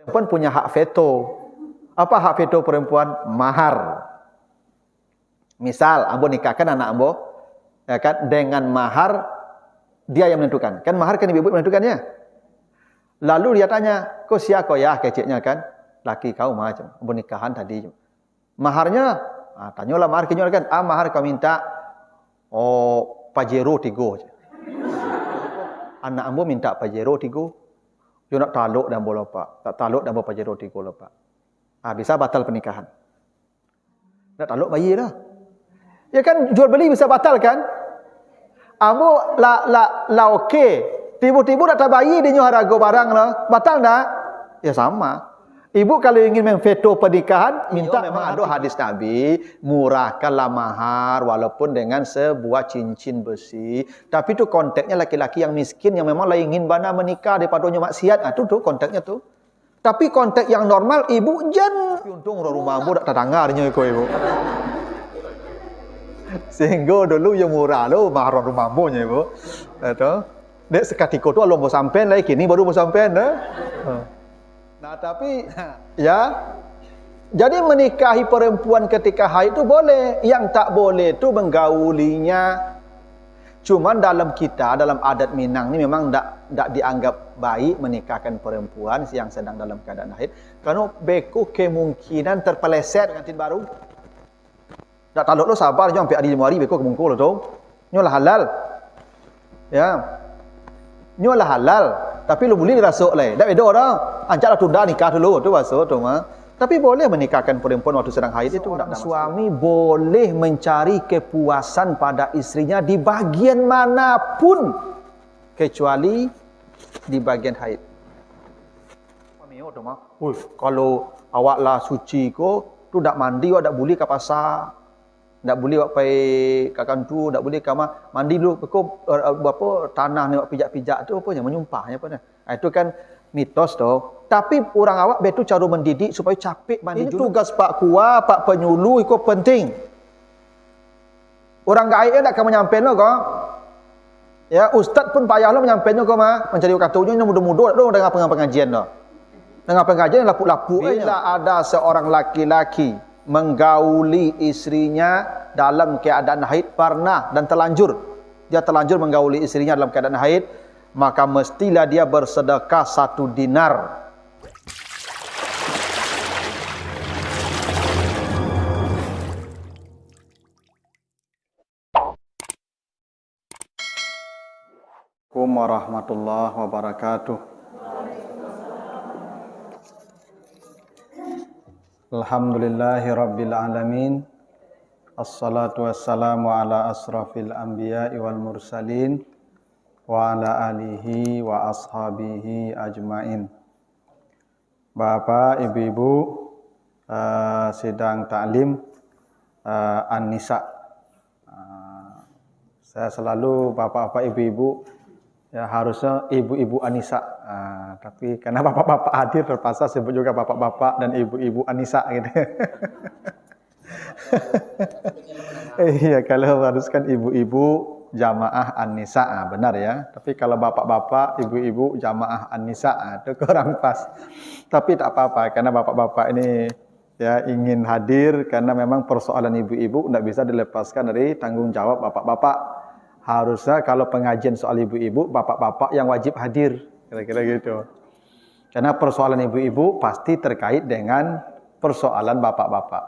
Perempuan punya hak veto. Apa hak veto perempuan? Mahar. Misal, ambo nikahkan anak ambo, ya kan, dengan mahar dia yang menentukan. Kan mahar kan ibu-ibu menentukannya. Lalu dia tanya, kau siapa ya keceknya kan? Laki kau macam, ambo nikahan tadi. Maharnya, tanyalah mahar kenyol kan? Mahar kau minta, Pajero 3. Anak ambo minta Pajero 3. Dia nak taluk dan bola pak, tak taluk dan bola Pajero 3 lepak. Bisa batal pernikahan. Nak taluk bayi dah. Ya kan jual beli bisa batal kan? Ambo la okey. Tiba-tiba nak bayi dia nyuruh harga barang lah. Batal tak? Ya sama. Ibu kalau ingin memveto pernikahan, minta memang ada hadis Nabi, murahkanlah mahar walaupun dengan sebuah cincin besi. Tapi itu konteksnya laki-laki yang miskin yang memang lah ingin bana menikah daripada maksiat. Itu tuh konteksnya tuh. Tapi konteks yang normal ibu jen. Untung rumah ibu tak terdengarnya kau ibu. Sehingga dulu yang murah lo mahar rumah ibu nya ibu. Itu. Dek sekatiko tu alom mau sampai lagi kini baru mau sampai dah. Nah tapi ya, jadi menikahi perempuan ketika haid itu boleh. Yang tak boleh itu menggaulinya. Cuman dalam adat Minang ni memang tak dianggap baik menikahkan perempuan yang sedang dalam keadaan haid. Karena beku kemungkinan terpeleset pengantin baru. Tak taluk lo sabar je sampai hari Januari beku kemungkul tu. Nyolah halal. Ya. Nyolah halal. Tapi lu boleh dirasuk lah. Tak beda dah. Ancaklah tunda nikah dulu. Itu masuk tu mah. Tapi boleh menikahkan perempuan waktu sedang haid itu. Suami boleh mencari kepuasan pada istrinya di bagian manapun. Kecuali di bagian haid. Kalau awak lah suci ko, tu tak mandi, awak tak boleh ke pasar. Tak boleh awak pergi ke kantor, tak boleh ke mandi dulu. Kau apa tanah ni awak pijak-pijak tu apa yang menyumpahnya apa dah. Itu kan mitos tu. Tapi orang awak betul cara mendidik supaya capek mandi. Ini tugas Pak Kua, Pak Penyuluh itu penting. Orang gaib tak akan menyampaikan kau. Ya, ustaz pun payahlah menyampaikan kau mah. Mencari kata ujungnya mudah-mudah tu dengan pengajian tu. Dengan pengajian lapuk-lapuk bila ada seorang laki-laki menggauli istrinya dalam keadaan haid pernah dan terlanjur. Dia terlanjur menggauli istrinya dalam keadaan haid, maka mestilah dia bersedekah 1 dinar. Assalamualaikum warahmatullahi wabarakatuh. Alhamdulillahi rabbil alamin. Assalatu wassalamu ala asrafil anbiya'i wal mursalin wa ala alihi wa ashabihi ajmain. Bapak, ibu-ibu sidang taklim An-Nisa. Saya selalu bapak-bapak, ibu-ibu ya harusnya ibu-ibu An-Nisa. Tapi karena bapak-bapak hadir terpaksa sebut juga bapak-bapak dan ibu-ibu An-Nisa gitu. Iya, kalau haruskan ibu-ibu jamaah An-Nisa, benar ya. Tapi kalau bapak-bapak, ibu-ibu jamaah An-Nisa, itu kurang pas. Tapi tak apa-apa karena bapak-bapak ini ya ingin hadir karena memang persoalan ibu-ibu tidak bisa dilepaskan dari tanggung jawab bapak-bapak. Harusnya kalau pengajian soal ibu-ibu, bapak-bapak yang wajib hadir. Kira-kira gitu. Karena persoalan ibu-ibu pasti terkait dengan persoalan bapak-bapak.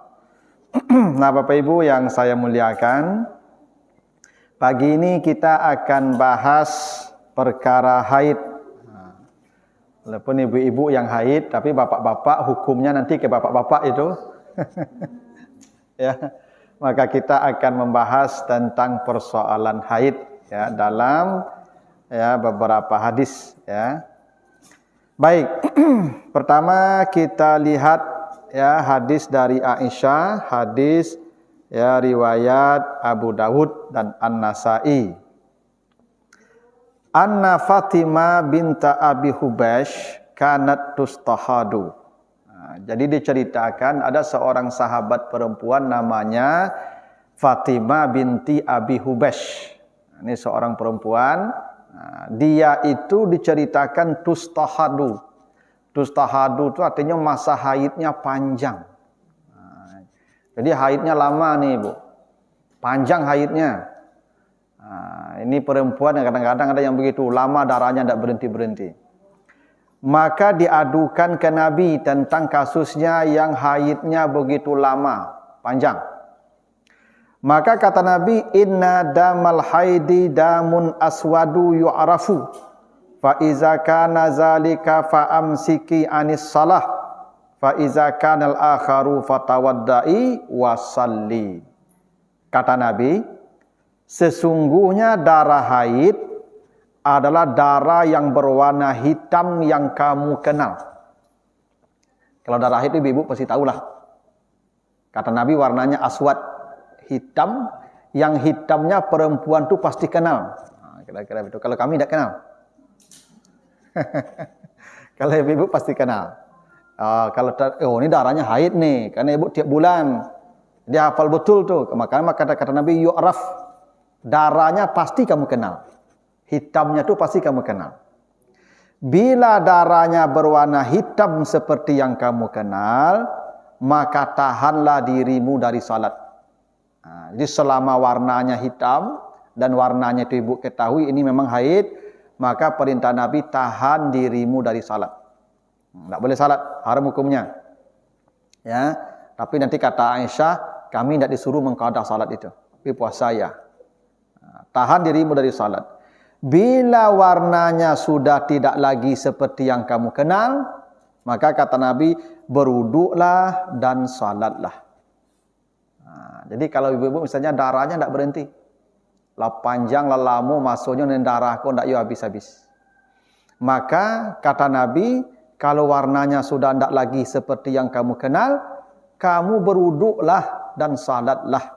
Nah, Bapak Ibu yang saya muliakan, pagi ini kita akan bahas perkara haid. Walaupun ibu-ibu yang haid, tapi bapak-bapak hukumnya nanti ke bapak-bapak itu. Ya, maka kita akan membahas tentang persoalan haid ya dalam ya beberapa hadis ya. Baik, pertama kita lihat ya hadis dari Aisyah, hadis ya riwayat Abu Dawud dan An-Nasa'i. Anna Fatimah binta Abi Hubash kanat tustahadu. Jadi diceritakan ada seorang sahabat perempuan namanya Fatimah binti Abi Hubash. Ini seorang perempuan. Dia itu diceritakan tustahadu. Tustahadu itu artinya masa haidnya panjang. Jadi haidnya lama nih Ibu. Panjang haidnya. Ini perempuan yang kadang-kadang ada yang begitu. Lama darahnya tidak berhenti-berhenti. Maka diadukan ke Nabi tentang kasusnya yang haidnya begitu lama, panjang. Maka kata Nabi, inna damal haidi damun aswadu yu'rafu. Fa iza kana zalika fa amsiki anis salah. Fa iza kana al-akharu fatawaddai wasalli. Kata Nabi, sesungguhnya darah haid adalah darah yang berwarna hitam yang kamu kenal. Kalau darah haid itu ibu pasti tahulah. Kata Nabi warnanya aswad, hitam, yang hitamnya perempuan itu pasti kenal. Kira-kira itu. Kalau kami tidak kenal. Kalau ibu pasti kenal. Kalau ini darahnya haid nih, karena ibu tiap bulan dia hafal betul tuh. Makanya kata Nabi yu'raf, darahnya pasti kamu kenal. Hitamnya itu pasti kamu kenal. Bila darahnya berwarna hitam seperti yang kamu kenal, maka tahanlah dirimu dari salat. Jadi selama warnanya hitam dan warnanya itu ibu ketahui ini memang haid, maka perintah Nabi tahan dirimu dari salat. Tidak boleh salat, haram hukumnya. Ya, tapi nanti kata Aisyah, kami tidak disuruh mengqada salat itu, tapi puasa ya. Tahan dirimu dari salat. Bila warnanya sudah tidak lagi seperti yang kamu kenal, maka kata Nabi, berwuduklah dan salatlah. Jadi kalau ibu-ibu misalnya darahnya tidak berhenti, lah panjang, lah lama, masuknya dan darahku tidak habis-habis. Maka kata Nabi, kalau warnanya sudah tidak lagi seperti yang kamu kenal, kamu berwuduklah dan salatlah.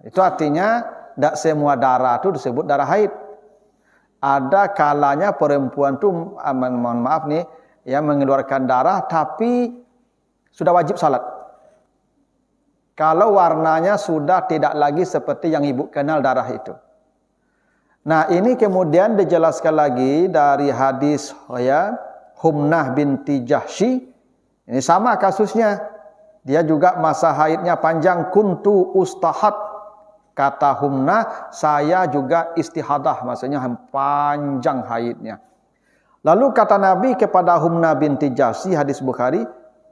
Itu artinya tidak semua darah itu disebut darah haid. Ada kalanya perempuan itu, mohon maaf nih, ya mengeluarkan darah tapi sudah wajib salat. Kalau warnanya sudah tidak lagi seperti yang ibu kenal darah itu. Nah ini kemudian dijelaskan lagi dari hadis ya Humnah binti Jahsy. Ini sama kasusnya. Dia juga masa haidnya panjang, kuntu ustahad. Kata Humnah, saya juga istihadah, maksudnya panjang haidnya. Lalu kata Nabi kepada Humnah binti Jahsy, hadis Bukhari,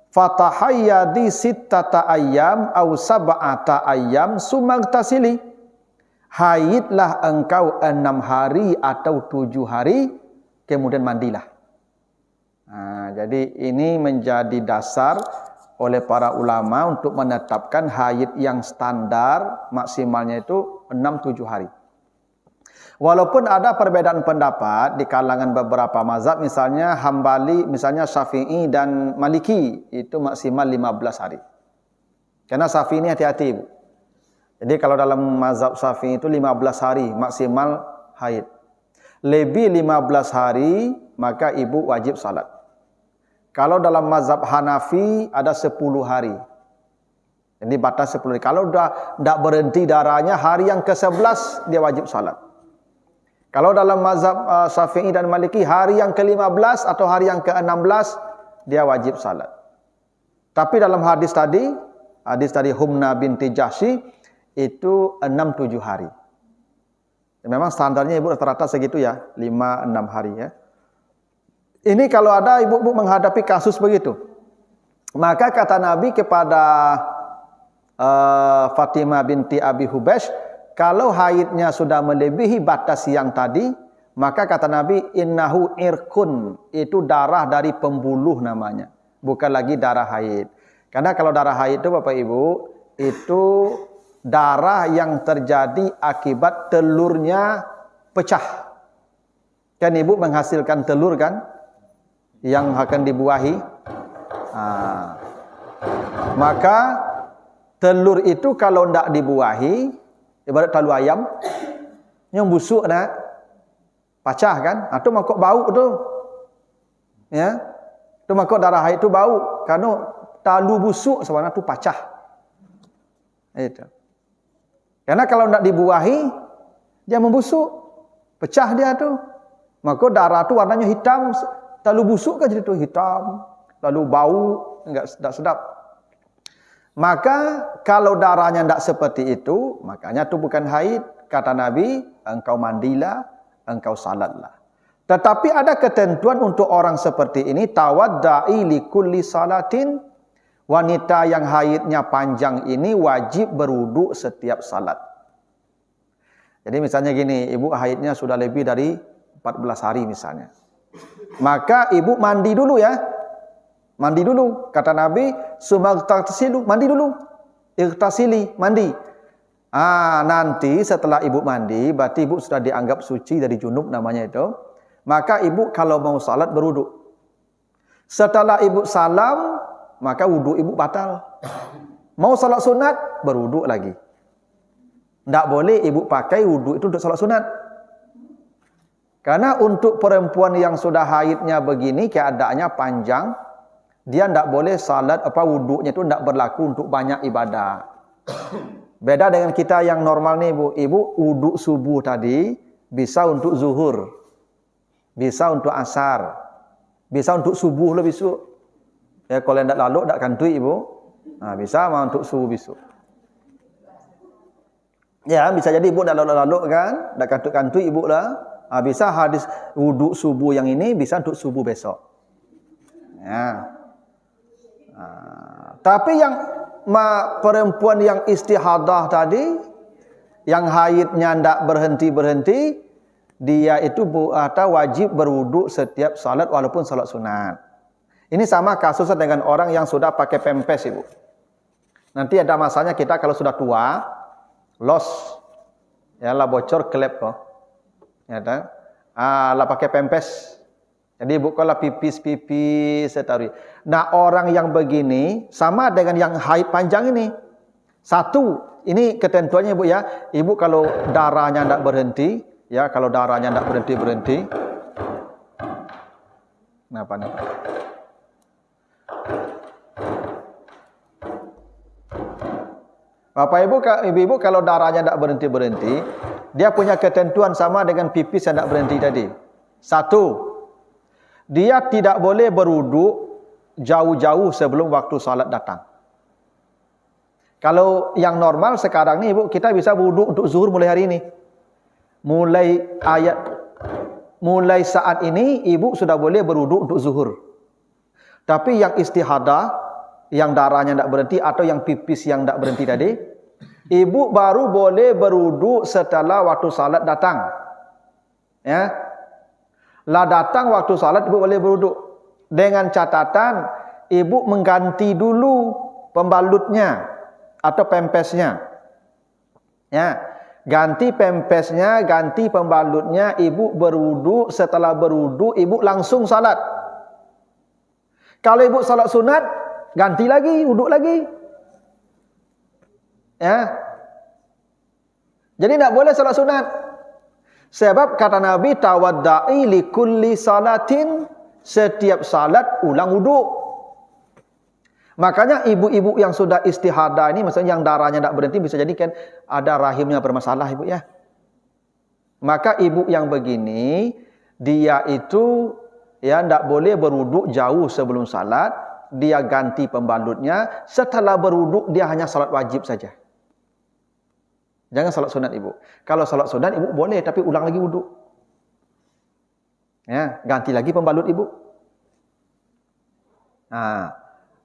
fatahayyadi sittata ayyam aw sab'ata ayyam sumagtasili. Haidlah engkau 6 hari atau 7 hari, kemudian mandilah. Jadi ini menjadi dasar oleh para ulama untuk menetapkan haid yang standar maksimalnya itu 6-7 hari. Walaupun ada perbedaan pendapat di kalangan beberapa mazhab, misalnya Hambali, misalnya Syafi'i dan Maliki, itu maksimal 15 hari. Karena Syafi'i ini hati-hati ibu. Jadi kalau dalam mazhab Syafi'i itu 15 hari maksimal haid. Lebih 15 hari maka ibu wajib salat. Kalau dalam mazhab Hanafi ada 10 hari. Jadi batas 10 hari. Kalau sudah tidak berhenti darahnya, hari yang ke-11 dia wajib salat. Kalau dalam mazhab Syafi'i dan Maliki, hari yang ke-15 atau hari yang ke-16 dia wajib salat. Tapi dalam hadis tadi Humnah binti Jahsy itu 6-7 hari. Memang standarnya ibu rata-rata segitu ya, 5-6 hari ya. Ini kalau ada ibu-ibu menghadapi kasus begitu, maka kata Nabi kepada Fatimah binti Abi Hubaysh, kalau haidnya sudah melebihi batas yang tadi, maka kata Nabi, innahu irkun, itu darah dari pembuluh namanya, bukan lagi darah haid. Karena kalau darah haid itu Bapak Ibu, itu darah yang terjadi akibat telurnya pecah. Kan ibu menghasilkan telur kan? Yang akan dibuahi, maka telur itu kalau tidak dibuahi, ibarat talu ayam, yang busuk nak, pecah kan? Atau makok bau tu, ya, tu makok darah haid tu bau, karena talu busuk sebenarnya tu pecah. Itu. Karena kalau tidak dibuahi, dia membusuk, pecah dia tu, maka darah tu warnanya hitam. Lalu busuk kan jadi itu hitam, lalu bau, enggak sedap. Maka kalau darahnya tidak seperti itu, makanya itu bukan haid. Kata Nabi, engkau mandilah, engkau salatlah. Tetapi ada ketentuan untuk orang seperti ini, tawadda'i li kulli salatin. Wanita yang haidnya panjang ini wajib berwudu setiap salat. Jadi misalnya gini, ibu haidnya sudah lebih dari 14 hari misalnya. Maka ibu mandi dulu ya. Mandi dulu. Kata Nabi, sumaghtasilu, mandi dulu. Ightasili, mandi. Nanti setelah ibu mandi, berarti ibu sudah dianggap suci dari junub namanya itu. Maka ibu kalau mau salat berwudu. Setelah ibu salam, maka wudu ibu batal. Mau salat sunat, berwudu lagi. Tidak boleh ibu pakai wudu itu untuk salat sunat. Karena untuk perempuan yang sudah haidnya begini, keadaannya panjang, dia tidak boleh salat, wudunya itu tidak berlaku untuk banyak ibadah. Beda dengan kita yang normal nih, Bu. Ibu wudu subuh tadi bisa untuk zuhur, bisa untuk asar, bisa untuk subuh lebih besok. Ya, kalau tidak lalu tidak kantui Ibu. Bisa untuk subuh besok. Ya, bisa jadi Ibu tidak lalu kan, tidak kantui Ibu lah. Bisa hadis wudu subuh yang ini bisa untuk subuh besok. Ya. Tapi yang perempuan yang istihadah tadi, yang haidnya tidak berhenti-berhenti, dia itu wajib berwudu setiap salat walaupun salat sunat. Ini sama kasusnya dengan orang yang sudah pakai pempes, Ibu. Nanti ada masanya kita kalau sudah tua, los, ya lah bocor klep kok. Ya kan? Lah pakai pempes. Jadi bukanlah pipis setari. Nah, orang yang begini sama dengan yang haid panjang ini. Satu, ini ketentuannya Ibu ya. Ibu kalau darahnya tidak berhenti, ya kalau darahnya tidak berhenti. Kenapa nih? Bapak Ibu kalau darahnya tidak berhenti, dia punya ketentuan sama dengan pipis yang tidak berhenti tadi. Satu, dia tidak boleh berwudu jauh-jauh sebelum waktu salat datang. Kalau yang normal sekarang ni Ibu, kita bisa wudu untuk zuhur mulai hari ini. Mulai saat ini Ibu sudah boleh berwudu untuk zuhur. Tapi yang istihadah, yang darahnya tidak berhenti atau yang pipis yang tidak berhenti tadi, Ibu baru boleh berwudu setelah waktu salat datang. Ya. Lah datang waktu salat Ibu boleh berwudu. Dengan catatan Ibu mengganti dulu pembalutnya atau pempesnya. Ya. Ganti pempesnya, ganti pembalutnya, Ibu berwudu, setelah berwudu Ibu langsung salat. Kalau Ibu salat sunat, ganti lagi, wudu lagi. Ya. Jadi tidak boleh salat sunat. Sebab kata Nabi, tawadda'i li kulli salatin, setiap salat ulang wudu. Makanya ibu-ibu yang sudah istihadah ini, maksudnya yang darahnya tidak berhenti, bisa jadi kan ada rahimnya bermasalah Ibu ya. Maka ibu yang begini, dia itu ya tidak boleh berwudu jauh sebelum salat, dia ganti pembalutnya, setelah berwudu dia hanya salat wajib saja. Jangan salat sunat Ibu. Kalau salat sunat Ibu boleh, tapi ulang lagi wudu. Ya, ganti lagi pembalut Ibu.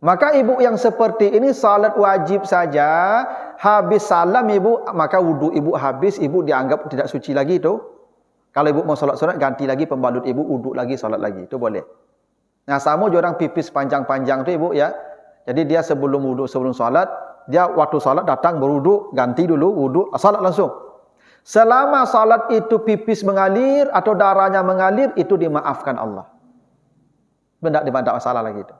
Maka Ibu yang seperti ini salat wajib saja, habis salam Ibu, maka wudu Ibu habis, Ibu dianggap tidak suci lagi itu. Kalau Ibu mau salat sunat, ganti lagi pembalut Ibu, wudu lagi, salat lagi. Itu boleh. Nah, sama juga orang pipis panjang-panjang itu Ibu ya. Jadi dia sebelum wudu, sebelum salat, dia waktu salat datang berwudu, ganti dulu wudu, salat langsung. Selama salat itu pipis mengalir atau darahnya mengalir, itu dimaafkan Allah. Tidak masalah lagi itu.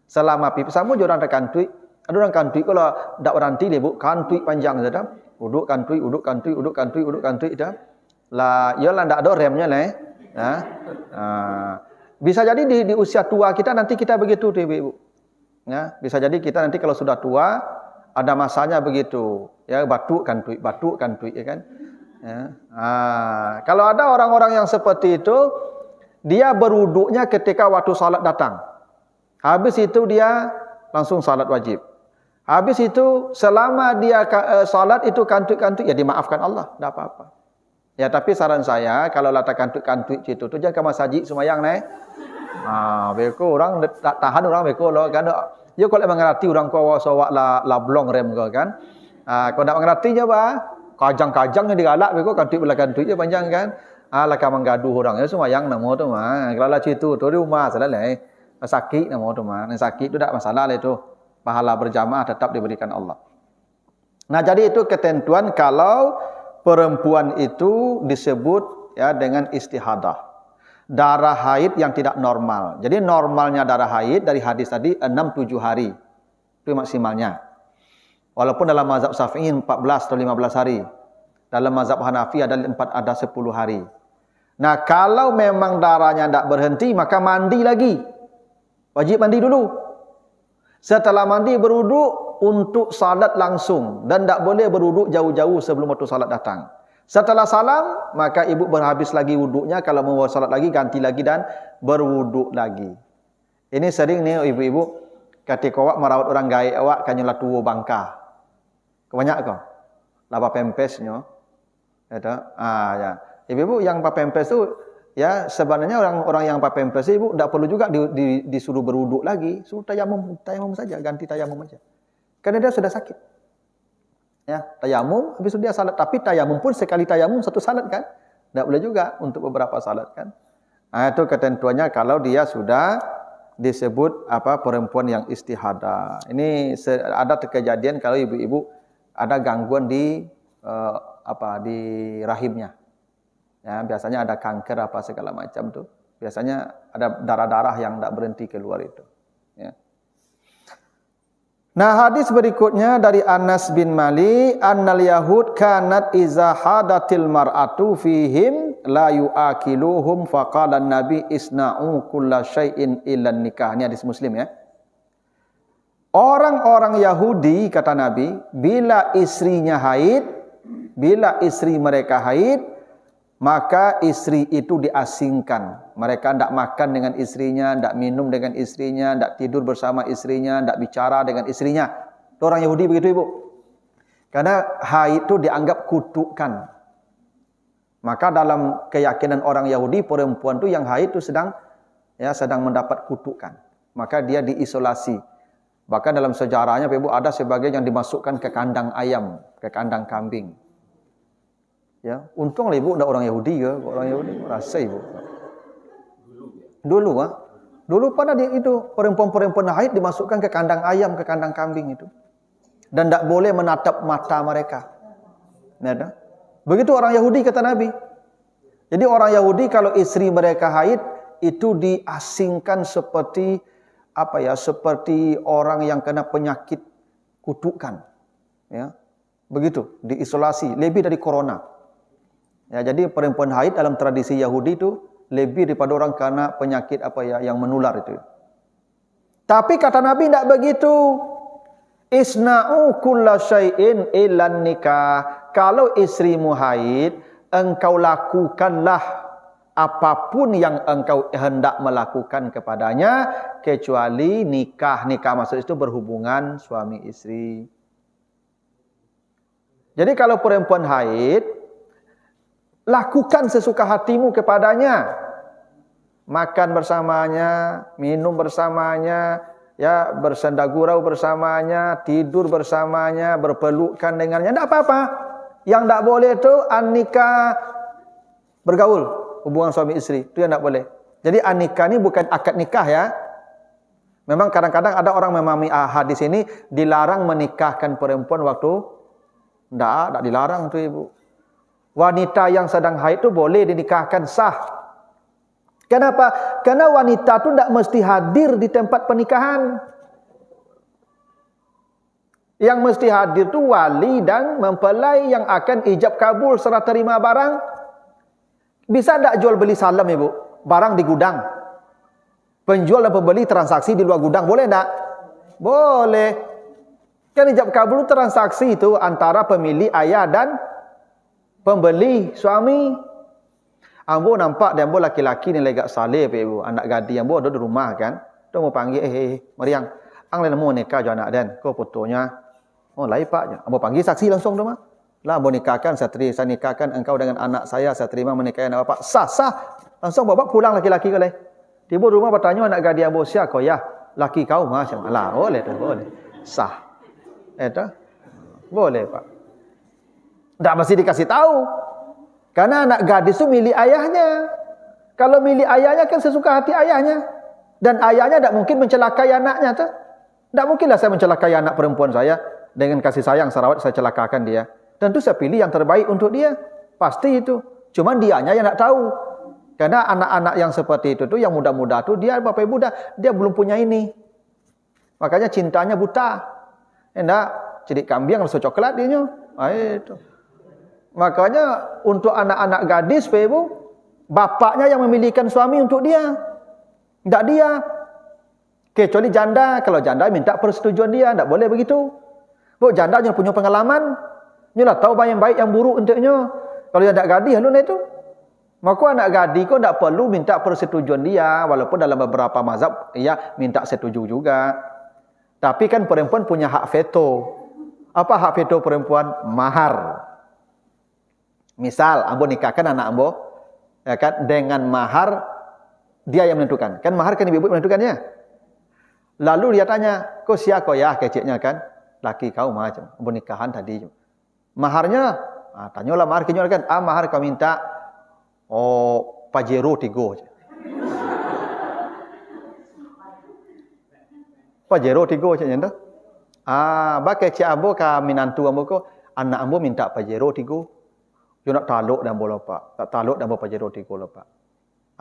Selama pipis, sama juga orang kantui. Ada orang kantui kalau tidak berhenti dia Bu, kantui panjang saja. Wudu kantui dah. Lah, iyalah tidak ada remnya lah. Bisa jadi di usia tua kita nanti kita begitu Ibu. Ya, bisa jadi kita nanti kalau sudah tua ada masanya begitu, ya batuk kantui ya kan. Ya. Kalau ada orang-orang yang seperti itu, dia berwuduknya ketika waktu salat datang. Habis itu dia langsung salat wajib. Habis itu selama dia salat itu kantuk-kantuk, ya dimaafkan Allah, tidak apa-apa. Ya tapi saran saya, kalau lata kantuk-kantuk itu tu jangan ke masjid semayang naik. Beko orang tak tahan orang beko loh kan. Ya kalau mengerti orang kau sawak la blong rem kau kan. Kau nak mengerti je bah. Kajang-kajang yang digalak beko kantuk belakang kantuk je panjang kan. Laka menggaduh orang ya semayang namo tu mah. Kalau lah situ tu di rumah salah lah. Sakit namo tu mah. Sakit tu tak masalah lah itu. Pahala berjamaah tetap diberikan Allah. Nah, jadi itu ketentuan kalau perempuan itu disebut ya dengan istihadah. Darah haid yang tidak normal. Jadi normalnya darah haid dari hadis tadi 6-7 hari. Itu maksimalnya. Walaupun dalam mazhab Syafi'i 14 atau 15 hari. Dalam mazhab Hanafi ada 10 hari. Nah, kalau memang darahnya tidak berhenti, maka mandi lagi. Wajib mandi dulu. Setelah mandi berwuduk untuk salat langsung. Dan tak boleh berwuduk jauh-jauh sebelum waktu salat datang. Setelah salam, maka ibu berhabis lagi wuduknya. Kalau mau salat lagi, ganti lagi dan berwuduk lagi. Ini sering nih ibu-ibu, ketika awak merawat orang gaib awak, kanyolah tua bangka. Kebanyak kau? Lapa pempesnya. Ya. Ibu-ibu yang pempes tu, ya sebenarnya orang yang pakai pempes ibu tidak perlu juga disuruh berwuduk lagi, suruh tayamum saja, ganti tayamum saja. Karena dia sudah sakit. Ya, tayamum habis itu dia salat, tapi tayamum pun sekali tayamum satu salat kan? Tidak boleh juga untuk beberapa salat kan? Itu ketentuannya kalau dia sudah disebut perempuan yang istihadah. Ini ada kejadian kalau ibu-ibu ada gangguan di di rahimnya. Ya, biasanya ada kanker apa segala macam tuh. Biasanya ada darah-darah yang tidak berhenti keluar itu. Ya. Nah, hadis berikutnya dari Anas bin Malik, annal yahud kanat iza hadatil mar'atu fihim la yuakiluhum faqala an-nabi isna'u kulla syai'in illa nikah. Ini hadis Muslim ya. Orang-orang Yahudi kata Nabi, bila istrinya haid, bila istri mereka haid, maka istri itu diasingkan. Mereka tidak makan dengan istrinya, tidak minum dengan istrinya, tidak tidur bersama istrinya, tidak bicara dengan istrinya. Orang Yahudi begitu ibu. Karena haid itu dianggap kutukan. Maka dalam keyakinan orang Yahudi, perempuan itu yang haid itu sedang mendapat kutukan. Maka dia diisolasi. Bahkan dalam sejarahnya ibu ada sebagian yang dimasukkan ke kandang ayam, ke kandang kambing. Ya, untunglah ibu tidak orang Yahudi ke, orang Yahudi rasa ibu. Dulu pada itu perempuan-perempuan haid dimasukkan ke kandang ayam, ke kandang kambing itu, dan tidak boleh menatap mata mereka. Ya, begitu orang Yahudi kata Nabi. Jadi orang Yahudi kalau istri mereka haid itu diasingkan seperti seperti orang yang kena penyakit kutukan. Ya, begitu diisolasi lebih dari corona. Ya, jadi perempuan haid dalam tradisi Yahudi itu lebih daripada orang kena penyakit yang menular itu. Tapi kata Nabi tidak begitu. Isna'u kulla syai'in illan nikah. Kalau istrimu haid, engkau lakukanlah apapun yang engkau hendak melakukan kepadanya kecuali nikah. Nikah maksud itu berhubungan suami istri. Jadi kalau perempuan haid, lakukan sesuka hatimu kepadanya. Makan bersamanya, minum bersamanya, ya bersenda gurau bersamanya, tidur bersamanya, berpelukan dengannya, tidak apa-apa. Yang tidak boleh itu an-nikah, bergaul, hubungan suami istri, itu yang tidak boleh. Jadi an-nikah ini bukan akad nikah ya. Memang kadang-kadang ada orang memahami hadis ini dilarang menikahkan perempuan waktu tidak dilarang tuh ibu. Wanita yang sedang haid itu boleh dinikahkan sah. Kenapa? Karena wanita itu tidak mesti hadir di tempat pernikahan. Yang mesti hadir itu wali dan mempelai yang akan ijab kabul serah terima barang. Bisa tidak jual beli salam ibu? Barang di gudang. Penjual dan pembeli transaksi di luar gudang. Boleh tidak? Boleh. Kan ijab kabul transaksi itu antara pemilik ayah dan pembeli suami. Ambo nampak dia ambo laki-laki ni legak saleh pe ibu, anak gadi ambo ada di rumah kan. Tu mau panggil Mariang, ang lain mau nikah jo anak dan. Ko fotonya. Oh, lain pak. Ambo panggil saksi langsung tu mah. Lah ambo nikahkan saya nikahkan engkau dengan anak saya terima menikahkan anak bapak. Sah. Langsung bapak pulang laki-laki ke lain. Tiba rumah bertanya anak gadi ambo siapa kau ya? Laki kau macam lah boleh tu boleh. Sah. Itu boleh pak. Tak mesti dikasih tahu. Karena anak gadis itu milik ayahnya. Kalau milik ayahnya kan sesuka hati ayahnya. Dan ayahnya tak mungkin mencelakai anaknya. Tak mungkinlah saya mencelakai anak perempuan saya. Dengan kasih sayang, sarawat saya celakakan dia. Tentu saya pilih yang terbaik untuk dia. Pasti itu. Cuman dianya yang tak tahu. Karena anak-anak yang seperti itu yang muda-muda tu dia bapak ibu dia belum punya ini. Makanya cintanya buta. Enggak, cedik kambing rasa coklat dia nyo. Itu. Makanya untuk anak-anak gadis, Pak Ibu, bapaknya yang memilihkan suami untuk dia. Tidak dia. Kecuali janda. Kalau janda minta persetujuan dia. Tidak boleh begitu. Bu, janda yang punya pengalaman. Nyolah tahu yang baik yang buruk untuknya. Kalau yang tidak gadis, lu itu. Maka anak gadis kau tidak perlu minta persetujuan dia. Walaupun dalam beberapa mazhab, ia minta setuju juga. Tapi kan perempuan punya hak veto. Apa hak veto perempuan? Mahar. Misal, ambo nikahkan anak ambo, ya kan, dengan mahar dia yang menentukan. Kan mahar kan ibu-ibu menentukannya. Lalu dia tanya, kau siapa ya keciknya kan? Laki kau macam, ambo nikahan tadi. Maharnya, tanyalah mahar kenyo kan? Mahar kau minta, Pajero 3. Pajero 3 macam tu. Bak kecik ambo ka minantu ambo ko, anak ambo minta Pajero 3. You nak taluk dan bola pak. Tak taluk dan bola Pajero 3 pak.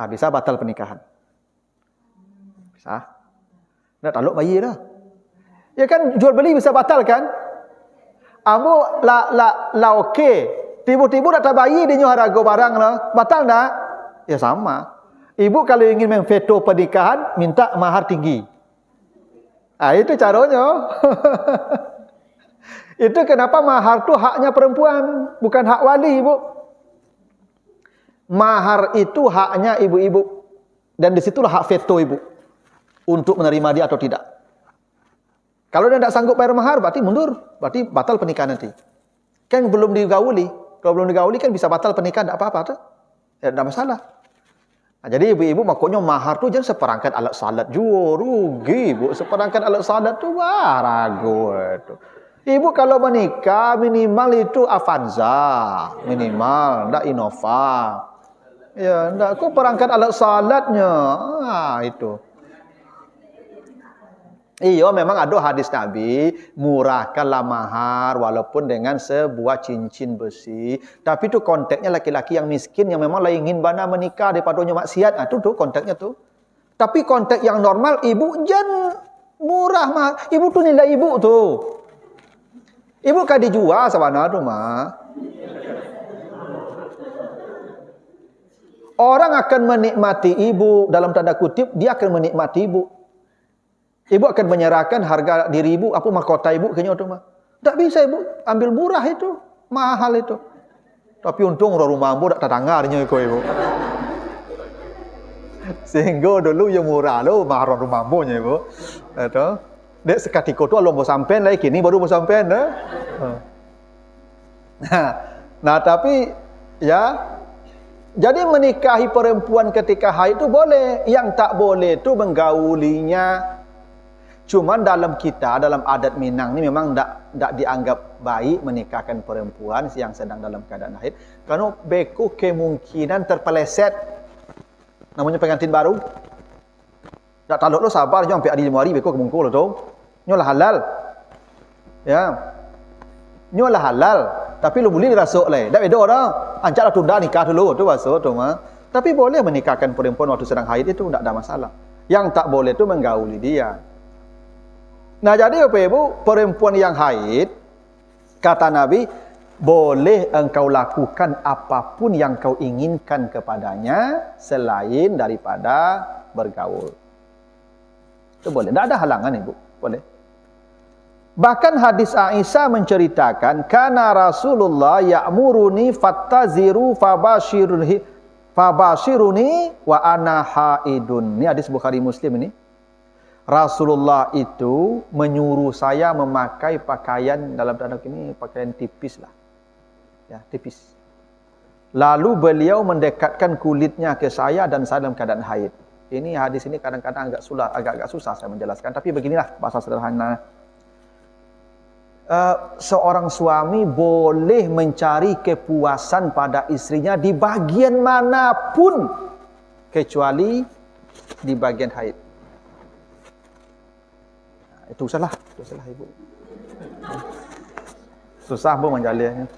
Bisa batal pernikahan. Bisa. Nak taluk bayi dah. Ya kan jual beli bisa batal kan? Ambo la okey. Tiba-tiba nak bayi dia harga barang lah. Batal tak? Ya sama. Ibu kalau ingin memveto pernikahan minta mahar tinggi. Itu caranya. Itu kenapa mahar tu haknya perempuan, bukan hak wali, Ibu. Mahar itu haknya ibu-ibu. Dan disitulah hak veto ibu. Untuk menerima dia atau tidak. Kalau dia tidak sanggup bayar mahar, berarti mundur. Berarti batal pernikahan nanti. Kan belum digauli. Kalau belum digauli kan bisa batal pernikahan, tidak apa-apa. Tidak masalah. Jadi ibu-ibu makanya mahar tu jangan seperangkat alat salat juga. Rugi, Bu. Seperangkat alat salat tu ragu itu. Ibu kalau menikah minimal itu Avanza, minimal, ndak Innova. Ya, ndak kok perangkat alat salatnya. Itu. Iya, memang ada hadis Nabi, murahkanlah mahar walaupun dengan sebuah cincin besi. Tapi itu konteksnya laki-laki yang miskin yang memang lah ingin bana menikah daripadanya maksiat. Itu tuh konteksnya tuh. Tapi konteks yang normal ibu jangan murah mahar. Ibu tuh nilai ibu tuh. Ibu kan dijual sabana tu mah. Orang akan menikmati ibu dalam tanda kutip, dia akan menikmati ibu. Ibu akan menyerahkan harga diri ibu, apa mahkota ibu kayaknya tu mah. Tak bisa ibu ambil murah itu, mahal itu. Tapi untung rumah ibu tak terdengarnya kau ibu. Sehingga dulu yang murah lo mahar rumah ibu nya ibu. Itu. Dek sekatiko tu alom mau sampean lagi kini baru mau sampean dah. Nah tapi ya jadi menikahi perempuan ketika haid itu boleh, yang tak boleh tu menggaulinya. Cuman dalam kita dalam adat Minang ni memang tak dianggap baik menikahkan perempuan yang sedang dalam keadaan haid karena beku kemungkinan terpeleset. Namanya pengantin baru. Tak taluk lo sabar je sampai hari Januari beko kemungkul tu. Nyolah halal. Ya. Nyolah halal, tapi lu boleh dirasuk leh. Dak beda dah. Ancaklah tunda nikah dulu tu masuk tu mah. Tapi boleh menikahkan perempuan waktu sedang haid itu tidak ada masalah. Yang tak boleh tu menggauli dia. Nah, jadi Bapak Ibu, perempuan yang haid kata Nabi boleh engkau lakukan apapun yang kau inginkan kepadanya selain daripada bergaul. Itu boleh. Tidak ada halangan ibu. Boleh. Bahkan hadis Aisyah menceritakan, kana Rasulullah ya'muruni fattaziru Fabashiruni wa ana haidun. Ini hadis Bukhari Muslim ini. Rasulullah itu menyuruh saya memakai pakaian dalam tanda ini pakaian tipis lah. Ya, tipis. Lalu beliau mendekatkan kulitnya ke saya dan saya dalam keadaan haid. Ini hadis ini kadang-kadang agak susah saya menjelaskan, tapi beginilah bahasa sederhana. Seorang suami boleh mencari kepuasan pada istrinya di bagian manapun kecuali di bagian haid. Itu salah ibu. Susah pun menjalinnya.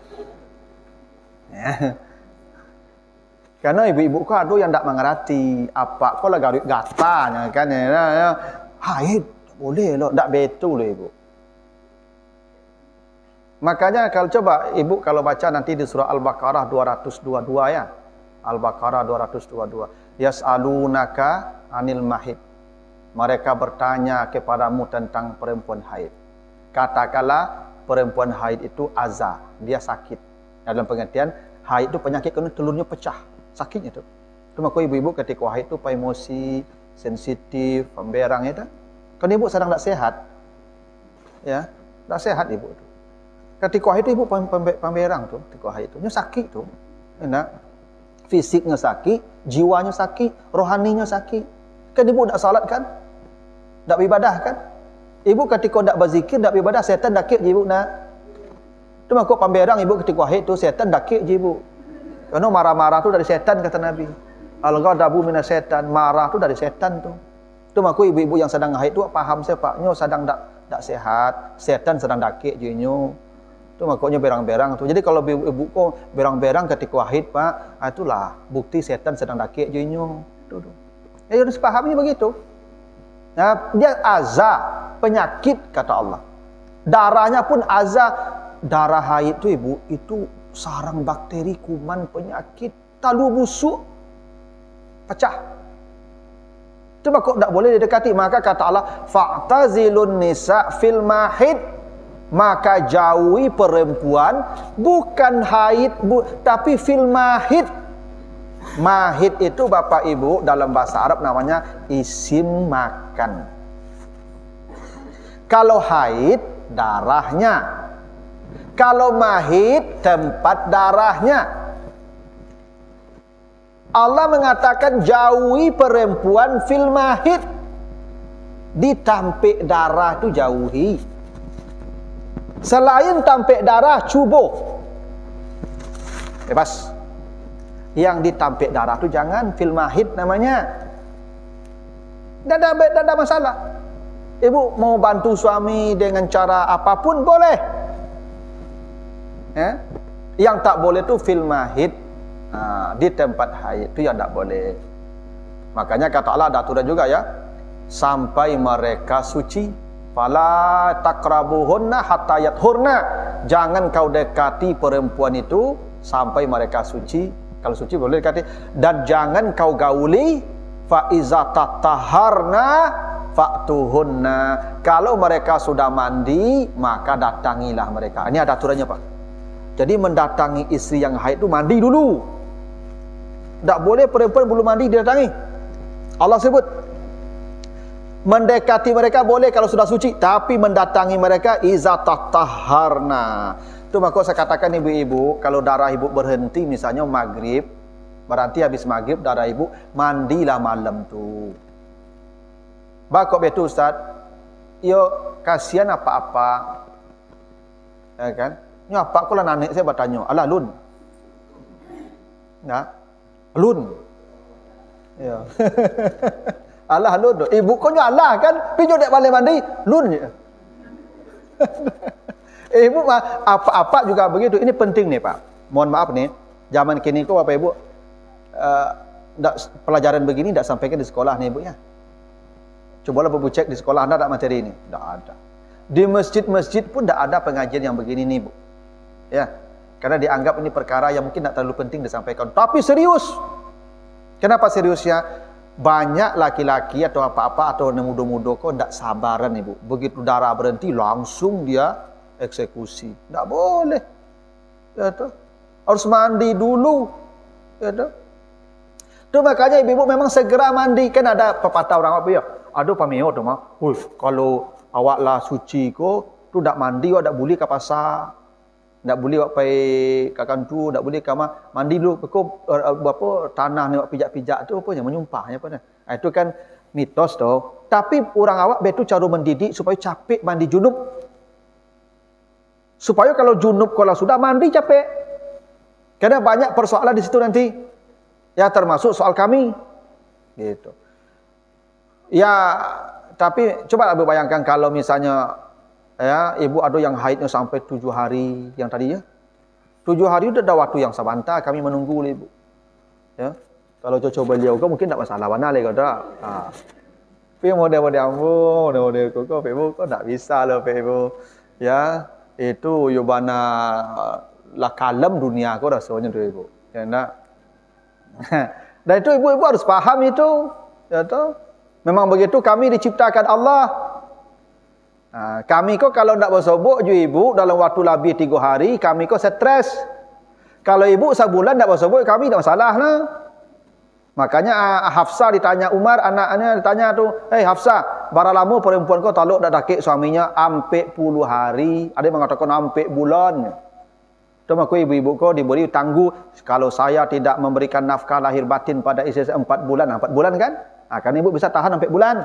Karena ibu-ibu kau ada yang tak mengerti apa kau lah garuk gatanya kan ya. Haid boleh loh, tak betul loh ibu. Makanya kalau coba ibu kalau baca nanti di surah Al-Baqarah 222 ya. Al-Baqarah 222. Yas'alunaka 'anil mahid. Mereka bertanya kepadamu tentang perempuan haid. Katakanlah perempuan haid itu azza, dia sakit. Dalam pengertian haid itu penyakit kerana telurnya pecah, sakitnya tu. Itu maka ibu-ibu ketika haid itu emosi, sensitif, pemberang itu. Kan ibu sedang tak sehat. Ya, tak sehat ibu tu. Ketika haid itu ibu pemberang tu, ketika haid itu, sakit tu. Enak. Fisiknya sakit, jiwanya sakit, rohaninya sakit. Kan ibu tak salat kan? Tak beribadah kan? Ibu ketika tak berzikir, tak beribadah, setan dakik je ibu nak. Itu maka pemberang ibu ketika haid tu, setan dakik je ibu. Kerana marah-marah tu dari setan kata Nabi. Al-ghadabu minas setan, marah tu dari setan tu. Itu maka ibu-ibu yang sedang haid tu faham sepaknya sedang tak sehat, setan sedang dakik je nyo. Itu makanya berang-berang tu. Jadi kalau ibu kau berang-berang ketika haid pak, itulah bukti setan sedang dakik je nyo. Tu. Ya harus pahamnya begitu. Nah, dia azza, penyakit kata Allah. Darahnya pun azza. Darah haid tu ibu, itu sarang bakteri, kuman, penyakit, talu busuk, pecah. Itu kok tak boleh didekati. Maka kata Allah, fa'tazilun nisa fil mahid. Maka jauhi perempuan bukan haid, tapi fil mahid. Mahid itu Bapak Ibu dalam bahasa Arab namanya isim makan. Kalau haid darahnya. Kalau mahid tempat darahnya. Allah mengatakan jauhi perempuan fil mahid. Ditampik darah itu jauhi. Selain tampik darah cubuh. Bebas. Yang ditampik darah tu jangan fil mahid namanya. Tak ada masalah. Ibu mau bantu suami dengan cara apapun boleh. Ya? Yang tak boleh tu fil mahid. Di tempat haid tu yang tak boleh. Makanya kata Allah ada aturan juga ya. Sampai mereka suci. Fala taqrabuhunna hatta yathurna. Jangan kau dekati perempuan itu sampai mereka suci. Kalau suci boleh dekati. Dan jangan kau gauli fa iza tataharna fa'tuhunna. Kalau mereka sudah mandi, maka datangilah mereka. Ini ada aturannya, Pak. Jadi mendatangi istri yang haid itu mandi dulu. Tak boleh perempuan belum mandi didatangi. Allah sebut mendekati mereka boleh kalau sudah suci, tapi mendatangi mereka iza tataharna. Itu maka saya katakan ibu-ibu, kalau darah ibu berhenti misalnya maghrib, berarti habis maghrib darah ibu, mandilah malam tu. Bakok betul Ustaz, yo kasihan apa-apa, ya kan? Ni apa aku lah nanik saya bertanya, alah lun, nah, lun, ya. Alah lun, ibu kau alah kan, pinjau dek balik mandi, lun je. Ibu apa-apa juga begitu. Ini penting nih Pak. Mohon maaf nih, zaman kini kau Bapak Ibu, pelajaran begini tidak sampaikan di sekolah nih Ibu ya. Cobalah Ibu cek di sekolah Anda ada materi ini, tidak ada. Di masjid-masjid pun tidak ada pengajian yang begini nih Bu. Ya, karena dianggap ini perkara yang mungkin tidak terlalu penting disampaikan. Tapi serius. Kenapa seriusnya? Banyak laki-laki atau apa-apa atau muda-muda kok tidak sabaran ibu. Begitu darah berhenti langsung dia eksekusi. Tidak boleh. Ya toh. Harus mandi dulu. Ya toh. Tu makanya ibu-ibu memang segera mandi. Kan ada pepatah orang apa ya? Aduh pameo tu mah. Kalau awak lah suci ko, tu dak mandi awak dak boleh ke pasar. Dak boleh awak pai ke kantu, dak boleh ke mandi dulu. Kau apa tanah ni awak pijak-pijak tu apa nya menyumpahnya apa nya. Itu kan mitos tu. Tapi orang awak betul cara mendidik supaya capek mandi junub. Supaya kalau junub kalau sudah mandi capek. Karena banyak persoalan di situ nanti. Ya termasuk soal kami. Gitu. Ya, tapi coba Abu bayangkan kalau misalnya ya ibu ada yang haidnya sampai 7 hari yang tadi ya. 7 hari itu ada waktu yang sabanta kami menunggu ibu. Ya. Kalau cocok beliau kau mungkin tak masalah mana lagi kau dah. Tapi model-model ambo, model-model kau ibu kau tak bisa lah ibu. Ya, itu yubana lah kalem dunia kau rasanya tu ibu. Ya nak. Dan itu ibu-ibu harus paham itu. Ya tahu. Memang begitu kami diciptakan Allah. Kami kok kalau tak bersobok je ibu dalam waktu lebih 3 hari, kami kok stres. Kalau ibu sebulan tak bersobok, kami tak masalah lah. Makanya Hafsah ditanya Umar, anaknya ditanya tu, "Hei Hafsah, berapa lama perempuan kau taluk dak dakik suaminya? Ampe 10 hari." Ada yang mengatakan ampe bulan. Tu maka ibu-ibu kau diberi tangguh, kalau saya tidak memberikan nafkah lahir batin pada isteri 4 bulan, 4 bulan kan? Kan ibu bisa tahan sampai bulan.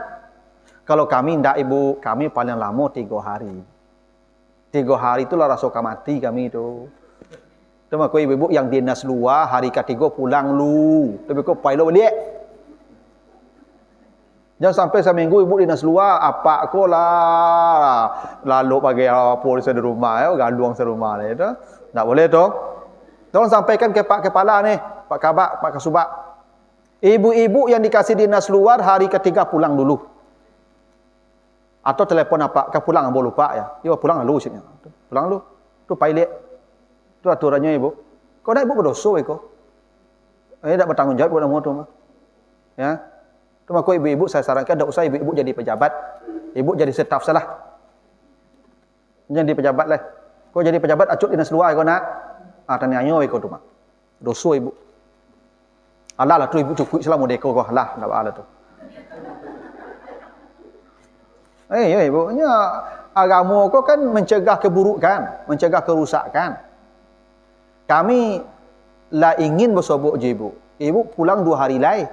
Kalau kami tidak ibu, kami paling lama 3 hari. 3 hari itulah rasa mati kami itu. Itu maka ibu-ibu yang dinas luar, hari ketiga pulang lu. Tapi kau payah balik. Jangan sampai seminggu ibu dinas luar, apa kau lah. Lalu pakai apa di rumah, ya, galuang di rumah ni. Tak boleh tu. Tolong sampaikan ke Pak Kepala ni, Pak Kabak, Pak Kasubak. Ibu-ibu yang dikasih dinas luar hari ketiga pulang dulu. Atau telefon apa, ke pulang boleh lupa ya. Dia pulang dulu sini. Pulang dulu. Tu pilot. Tu aturannya ibu. Kau dah ibu berdosa kau. Tak bertanggung jawab buat nama tu mah. Ya. Tu maka ibu-ibu saya sarankan tak usah ibu-ibu jadi pejabat. Ibu jadi staf salah. Jadi pejabat lah. Kau jadi pejabat acut dinas luar kau nak. Tanya ayo kau tu mah. Dosa ibu. Alah lah tu ibu cukup selama deko kau lah tak apa tu. Ya ibunya agama kau kan mencegah keburukan, mencegah kerusakan. Kami lah ingin bersobok je ibu. Ibu pulang 2 hari lai.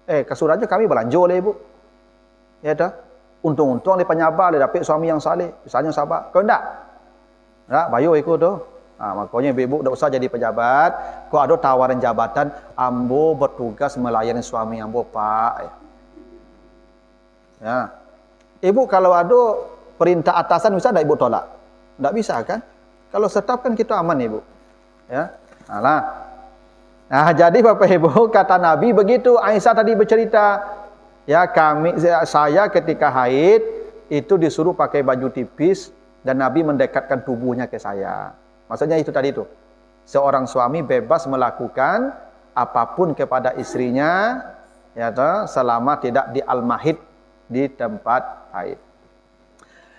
Kesurannya kami belanja lah ibu. Ya dah. Untung-untung dia penyabar dia dapat suami yang saleh. Misalnya sabar. Kau enggak? Tak, bayar ikut tu. Makanya ibu tak usah jadi pejabat. Kau ada tawaran jabatan, ambo bertugas melayani suami ambo, Pak. Ya. Ibu kalau ada perintah atasan bisa tak ibu tolak? Tak bisa kan? Kalau staf kan kita aman ibu. Ya. Jadi Bapak Ibu kata Nabi begitu. Aisyah tadi bercerita, ya saya ketika haid itu disuruh pakai baju tipis dan Nabi mendekatkan tubuhnya ke saya. Maksudnya itu tadi itu. Seorang suami bebas melakukan apapun kepada istrinya ya toh, selama tidak di al-mahid di tempat haid.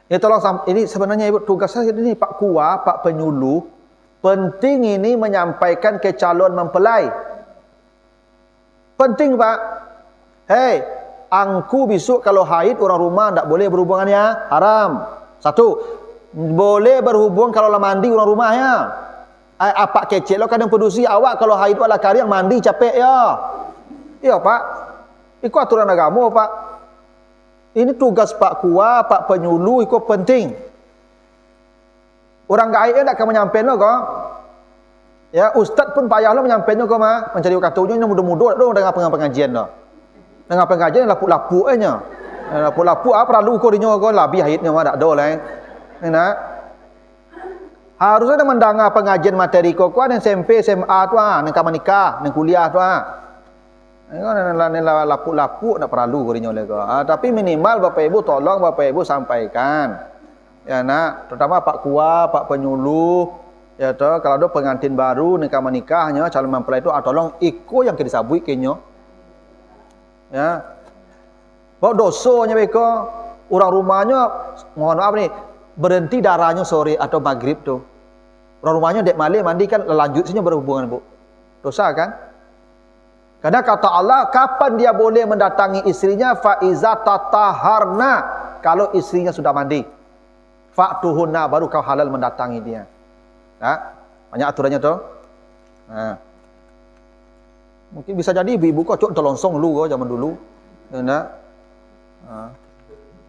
Ini tolong ini sebenarnya ibu tugas saya ini Pak Kua, Pak Penyuluh, penting ini menyampaikan ke calon mempelai. Penting Pak. Hei, angku besok kalau haid orang rumah tak boleh berhubungannya, haram. 1. Boleh berhubung kalau lah mandi orang rumahnya. Apa kecil lo kadang pedusi awak kalau haid wala kariang mandi capek ya. Ya Pak. Itu aturan agama Pak. Ini tugas Pak Kua, Pak Penyuluh itu penting. Orang gaib tak akan menyampaikan lo kok. Ya, ustaz pun payah lo menyampaikan kok mah. Mencari katanya yang muda-muda lo dengan pengajian lo. Dengan pengajian lapuk-lapuk aja. Lapuk-lapuk apa perlu kau dinyo kau labi haidnya mah tak ada lah. Nah, harusnya ada mendengar pengajian materi kau ada SMP, SMA tu nang nikah, nang kuliah tu nang lapuk-lapuk tak perlu kau dinyo kau. Tapi minimal Bapak Ibu tolong Bapak Ibu sampaikan. Ya nak, terutama Pak Kua, Pak Penyuluh, ya toh kalau ada pengantin baru nikahnya calon mempelai itu tolong ikut yang kita sabui kenyo. Ya. Bawa dosanya mereka orang rumahnya mohon maaf nih berhenti darahnya sore atau maghrib tu. Orang rumahnya dek malih mandi kan lanjut saja berhubungan bu. Dosa kan? Karena kata Allah, kapan dia boleh mendatangi istrinya? Faiza tataharna, kalau istrinya sudah mandi. Fa'tuhunna, baru kau halal mendatangi dia. Banyak aturannya tu. Mungkin bisa jadi ibu-ibu kau cok terlongsong dulu zaman dulu.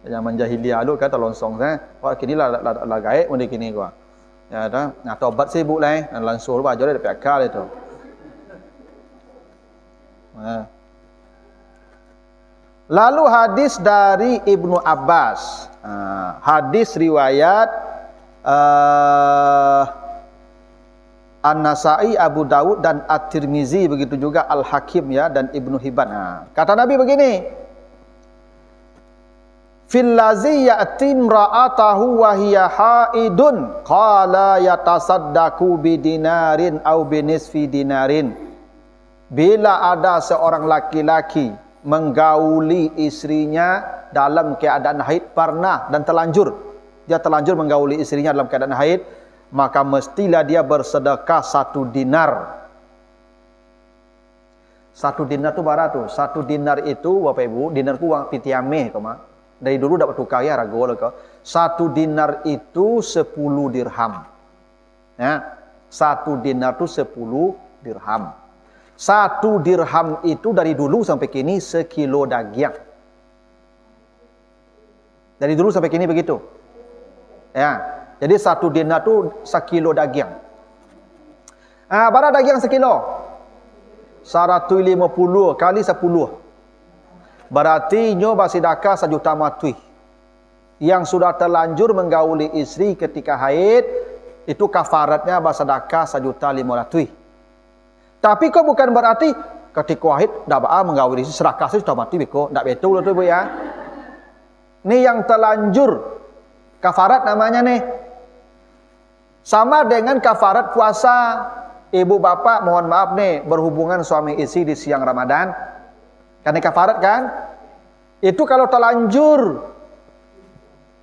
Zaman jahiliah dulu kan terlongsong Wah kini lah gaib mesti kini gua. Ya dah. Nah tobat sih ibu lah. Langsung aja dia dapat akal itu. Lalu hadis dari Ibnu Abbas. Hadis riwayat An-Nasa'i, Abu Dawud dan At-Tirmizi, begitu juga Al-Hakim ya, dan Ibnu Hibban. Kata Nabi begini, fil ladzi ya'ti imra'atahu wa hiya haidun qala yatasaddaqu bi dinarin aw bi nisfi dinarin. Bila ada seorang laki-laki menggauli istrinya dalam keadaan haid, pernah dan terlanjur, dia terlanjur menggauli istrinya dalam keadaan haid, maka mestilah dia bersedekah 1 dinar. 1 dinar tu berapa tu? 1 dinar itu Bapak Ibu, dinar ku uang pitiame kau mah. Dari dulu dapat tukar ya ragu lah kau. 1 dinar itu 10 dirham. Ya. 1 dinar tu 10 dirham. 1 dirham itu dari dulu sampai kini sekilo daging. Dari dulu sampai kini begitu. Ya. Jadi 1 dinar tu sekilo daging. Berapa daging sekilo? 150 kali 10. Berarti nyo basidaka 1 juta matui. Yang sudah terlanjur menggauli istri ketika haid, itu kafaratnya basidaka 1.500.000. Tapi kok bukan berarti ketika haid dah menggauli istri sedekah 1 juta matui beko, ndak betul tu Bu ya. Ni yang terlanjur kafarat namanya nih. Sama dengan kafarat puasa. Ibu bapak mohon maaf nih, berhubungan suami istri di siang Ramadan. Kan kafarat kan? Itu kalau terlanjur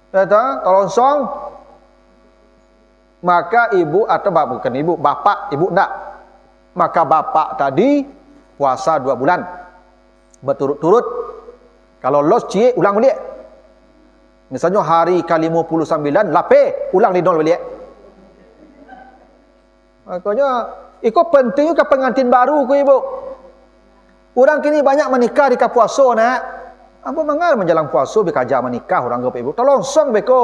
terlongsong, maka ibu atau bukan ibu, bapak, ibu enggak. Maka bapak tadi puasa 2 bulan berturut-turut. Kalau los cie ulang balik. Misalnya hari ke-59 lape ulang lidol balik. Makanya ikut penting ke pengantin baru ku ibu. Orang kini banyak menikah di puasa nak. Apa mangal menjelang puasa bekaja menikah orang ke ibu. Terlongsong beko.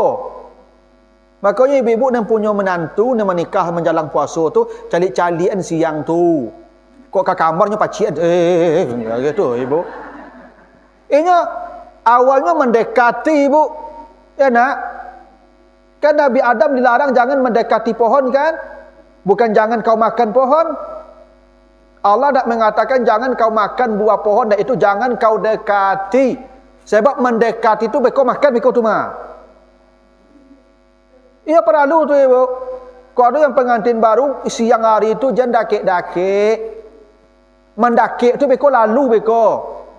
Makanya ibu-ibu yang punya menantu yang menikah menjelang puasa tu calik-calian siang tu. Kok ke kamarnya pacian gitu ibu. Ini awalnya mendekati ibu. Ya nak. Kan Nabi Adam dilarang jangan mendekati pohon kan? Bukan jangan kau makan pohon. Allah tak mengatakan jangan kau makan buah pohon, dan itu jangan kau dekati. Sebab mendekati itu beko makan beko tu mah. Ia perlu tu ibu. Kalau ada yang pengantin baru siang hari itu jangan dakik-dakik. Mendakik tu beko lalu beko.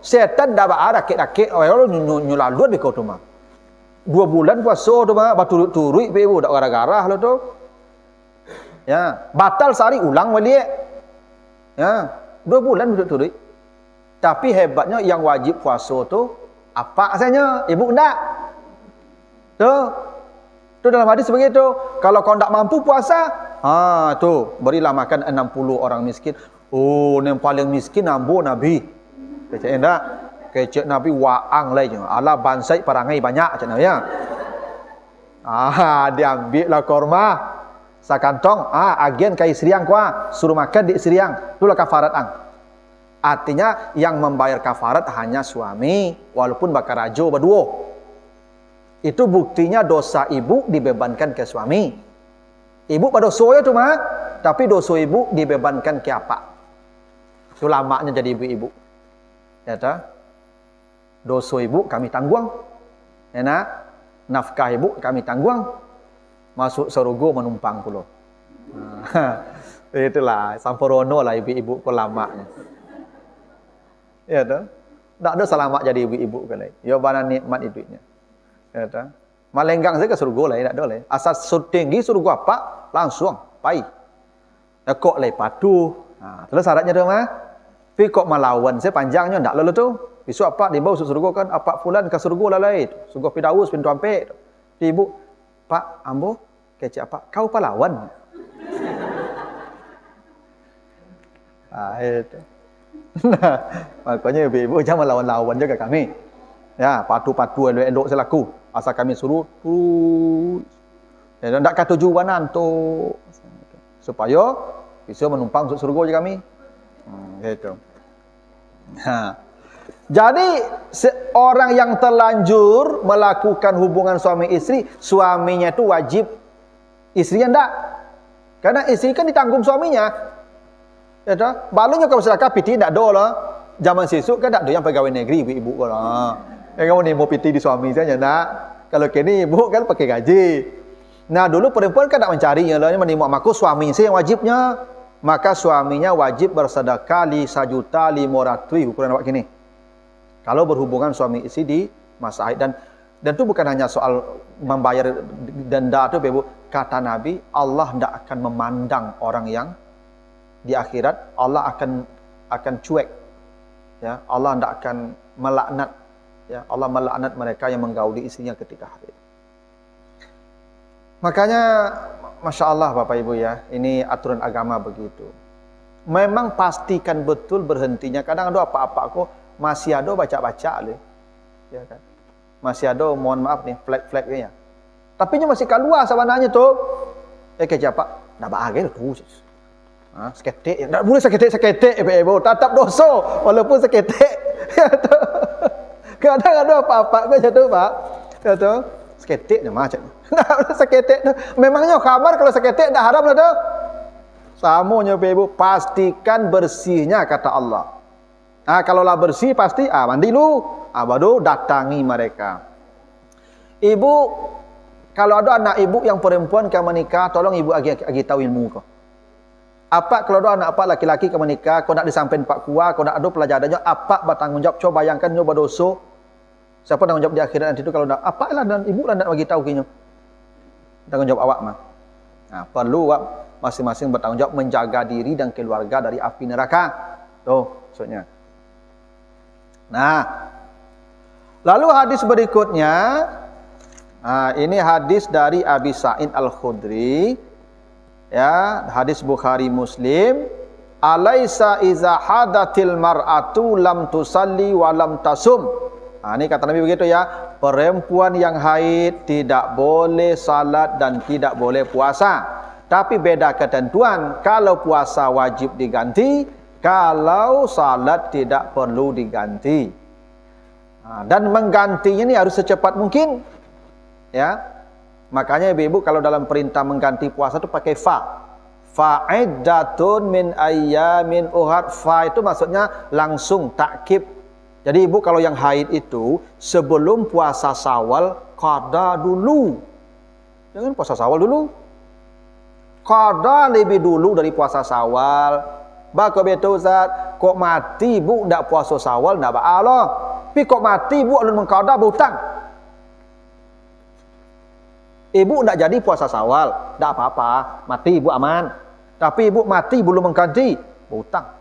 Setan dah ada dakik-dakik. Oh nyu lalu beko tu mah. 2 bulan puasa tu mah baturut-turut ibu dak gara-gara lo tu. Ya, batal sehari ulang balik. Ya, 2 bulan berturut-turut. Tapi hebatnya yang wajib puasa tu apa asalnya? Ibu enggak. Tu dalam hadis begitu. Kalau kau enggak mampu puasa, tu berilah makan 60 orang miskin. Oh, yang paling miskin ambo Nabi. Kecek enggak? Kecek Nabi waang lai je. Ala bansai perangai banyak cak Nabi ya. Diambil lah korma. Sakantong, agen kai seriang kuah, suruh makan di seriang, itulah kafarat ang. Artinya yang membayar kafarat hanya suami, walaupun bakar rajo berdua. Itu buktinya dosa ibu dibebankan ke suami. Ibu pada dosa ya tu mah, tapi dosa ibu dibebankan ke apa? Itu lamanya jadi ibu-ibu. Ya ta? Dosa ibu kami tanggung. Ya nak? Nafkah ibu kami tanggung. Masuk surga menumpang pula. Itulah samporono lah ibu-ibu ko lamanya. Ya tu. Tak ada selamat jadi ibu-ibu kan lai. Ya bana nikmat hidupnya. Ya tu. Malenggang saja ke surga lai, tak ada lai. Asal tinggi surga apa langsung pai. Ya kok lai patuh. Terus syaratnya tu mah Tapi kok melawan saya panjangnya ndak lalu tu. Besok apa dibawa masuk surga kan, apa fulan ke surga lalai. Surga Firdaus pintu ampek. Ibu, Pak, ambo kecik apa? Kau pahlawan. Itu. Nah, makanya ibu-ibu jangan lawan-lawan juga kami. Ya, patu-patu elok-elok selaku. Asal kami suruh terus. Ya, ndak kata tujuanan tu supaya bisa menumpang masuk surga je kami. Gitu. Ha. Jadi seorang yang terlanjur melakukan hubungan suami istri, suaminya itu wajib, istrinya enggak. Karena istri kan ditanggung suaminya. Ya dah, balungnya kalau masyarakat piti enggak ada lah. Zaman sesuk kan enggak ada yang pegawai negeri ibu-ibu lah. Kamu ni mau piti di suami saja enggak. Kalau kini ibu kan pakai gaji. Nah, dulu perempuan kan enggak mencarinya lah, menimba maku suami saya yang wajibnya. Maka suaminya wajib bersedekah 1.500.000 ukuran awak kini. Kalau berhubungan suami istri di masa haid, dan itu bukan hanya soal membayar denda tu Ibu. Kata Nabi, Allah tidak akan memandang orang yang di akhirat, Allah akan cuek. Ya, Allah tidak akan melaknat, ya, Allah melaknat mereka yang menggauli istrinya ketika haid. Makanya Masya Allah Bapak Ibu ya, ini aturan agama begitu. Memang pastikan betul berhentinya. Kadang ada apa-apa kok masih ada baca-baca le. Ya kan? Masih ada, mohon maaf nih, flag-flagnya. Tapi nya masih keluar sebenarnya tuh. Kerja Pak, dah bahagia tu. Seketik, tak boleh seketik Ibu. Tetap dosa walaupun seketik. Kadang ada apa-apa kok jatuh Pak. Ya tu. Seketik je macam. Seketik tu. Memangnya khabar kalau seketik dah haram lah tu. Samanya Ibu, pastikan bersihnya kata Allah. Kalau lah bersih pasti mandi lu. Baru datangi mereka. Ibu, kalau ada anak ibu yang perempuan yang menikah, tolong ibu agi tahu ilmu kau. Apa kalau ada anak apa laki-laki yang menikah, kau nak disampaikan Pak Kuah, kau nak ada pelajarannya, apa bertanggungjawab? Coba bayangkan nyoba dosa. Siapa tanggung jawab di akhirat nanti itu kalau nak apa lah dan ibu lah nak bagi tahu kinyo. Tanggung jawab awak mah. Perlu awak masing-masing bertanggung jawab menjaga diri dan keluarga dari api neraka. Tuh, maksudnya. Nah, lalu hadis berikutnya, ini hadis dari Abi Sa'id Al-Khudri, ya, hadis Bukhari Muslim. Alaisa iza hadatil mar'atu lam tusalli wa lam tasum. Ini kata Nabi begitu ya, perempuan yang haid tidak boleh salat dan tidak boleh puasa. Tapi beda ketentuan, kalau puasa wajib diganti, kalau salat tidak perlu diganti. Dan menggantinya ini harus secepat mungkin. Ya. Makanya ibu-ibu kalau dalam perintah mengganti puasa itu pakai fa. Fa'iddatun min ayyamin ukhar. Fa itu maksudnya langsung takkib. Jadi ibu kalau yang haid itu sebelum puasa Syawal qada dulu. Jangan puasa Syawal dulu. Qada lebih dulu dari puasa Syawal. Bako betul Ustaz, kok mati bu ndak puasa Syawal ndak ba'ala. Tapi kok mati bu alun mengqada berhutang. Ibu ndak jadi puasa Syawal, ndak apa-apa, mati ibu aman. Tapi ibu mati belum mengganti, berhutang.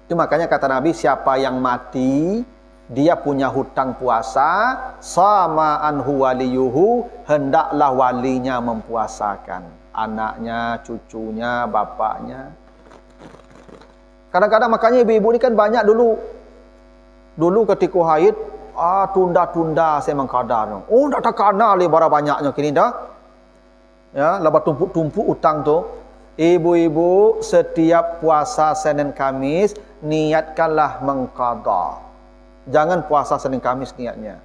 Itu makanya kata Nabi, siapa yang mati dia punya hutang puasa, sama anhu waliyuhu, hendaklah walinya mempuasakan anaknya, cucunya, bapaknya. Kadang-kadang makanya ibu-ibu ini kan banyak dulu ketika haid, tunda-tunda saya mengqada. Oh, tak takana le bara banyaknya kini dah. Ya, lepas tumpuk-tumpuk utang tu. Ibu-ibu setiap puasa Senin Kamis niatkanlah mengqada. Jangan puasa Senin Kamis niatnya.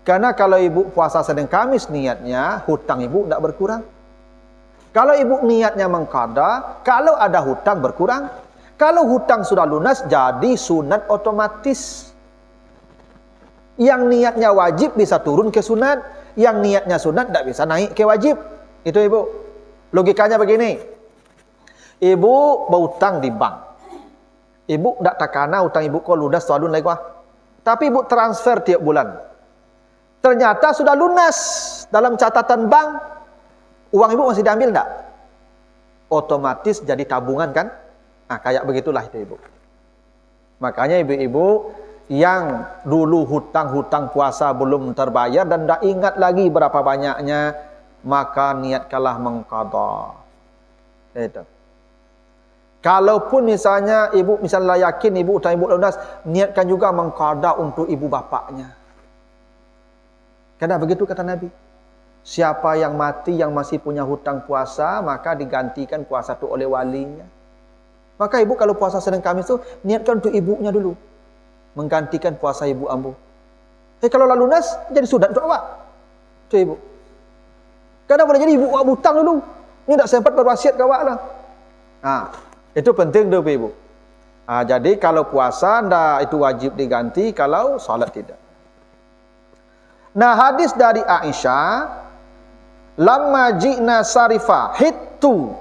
Karena kalau ibu puasa Senin Kamis niatnya, hutang ibu tidak berkurang. Kalau ibu niatnya mengqada, kalau ada hutang berkurang. Kalau hutang sudah lunas, jadi sunat otomatis. Yang niatnya wajib bisa turun ke sunat. Yang niatnya sunat tidak bisa naik ke wajib. Itu ibu. Logikanya begini. Ibu berhutang di bank. Ibu tidak takana hutang ibu kau lunas selalu naik wah. Tapi ibu transfer tiap bulan. Ternyata sudah lunas dalam catatan bank. Uang ibu masih diambil enggak? Otomatis jadi tabungan kan? Nah, kayak begitulah itu ibu. Makanya ibu-ibu yang dulu hutang-hutang puasa belum terbayar dan tidak ingat lagi berapa banyaknya, maka niatkanlah mengqadha. Itu. Kalaupun misalnya ibu misalnya yakin ibu hutang ibu lunas, niatkan juga mengqadha untuk ibu bapaknya. Karena begitu kata Nabi. Siapa yang mati yang masih punya hutang puasa, maka digantikan puasa itu oleh walinya. Maka ibu kalau puasa Senin Kamis itu niatkan untuk ibunya dulu, menggantikan puasa ibu ambu. Kalau lalu lunas jadi sunat untuk awak. Itu ibu. Kadang boleh jadi ibu awak hutang dulu. Ini tak sempat berwasiat ke awak lah. Nah, itu penting tu ibu. Jadi kalau puasa itu wajib diganti, kalau salat tidak. Nah, hadis dari Aisyah, lamma ji'na sarifa hittu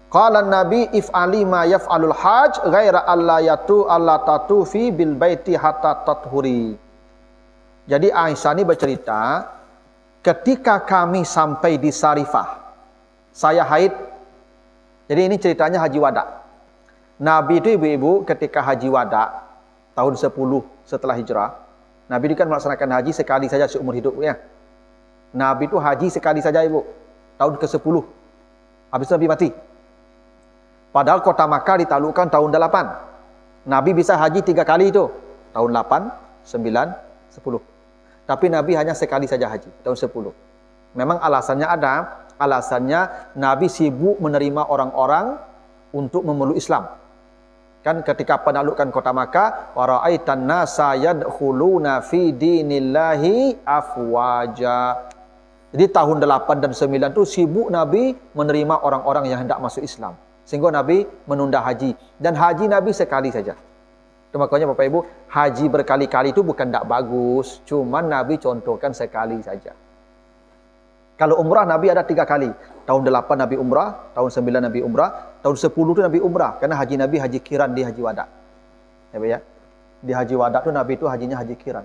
qala Nabi if'ali ma yaf'alul hajj ghaira alla tatufi bil baiti hatta tathuri. Jadi Aisyah ini bercerita, ketika kami sampai di Sarifah, saya haid. Jadi ini ceritanya haji wada. Nabi itu ibu-ibu ketika haji wada tahun 10 setelah hijrah, Nabi itu kan melaksanakan haji sekali saja seumur hidupnya. Nabi itu haji sekali saja ibu, tahun ke-10. Habis Nabi mati. Padahal kota Makkah ditaklukkan tahun 8. Nabi bisa haji 3 kali itu, tahun 8, 9, 10. Tapi Nabi hanya sekali saja haji, tahun 10. Memang alasannya ada, alasannya Nabi sibuk menerima orang-orang untuk memeluk Islam. Kan ketika penaklukan kota Makkah, wa ra'aitan nasa yadkhuluna fi dinillahi afwaja. Jadi tahun 8 dan 9 itu sibuk Nabi menerima orang-orang yang hendak masuk Islam. Sehingga Nabi menunda haji. Dan haji Nabi sekali saja. Itu makanya Bapak Ibu, haji berkali-kali itu bukan tidak bagus. Cuman Nabi contohkan sekali saja. Kalau umrah Nabi ada 3 kali. Tahun 8 Nabi umrah, tahun 9 Nabi umrah, tahun 10 itu Nabi umrah. Karena haji Nabi haji kiran di haji wada. Ya. Di haji wada itu Nabi itu hajinya haji kiran.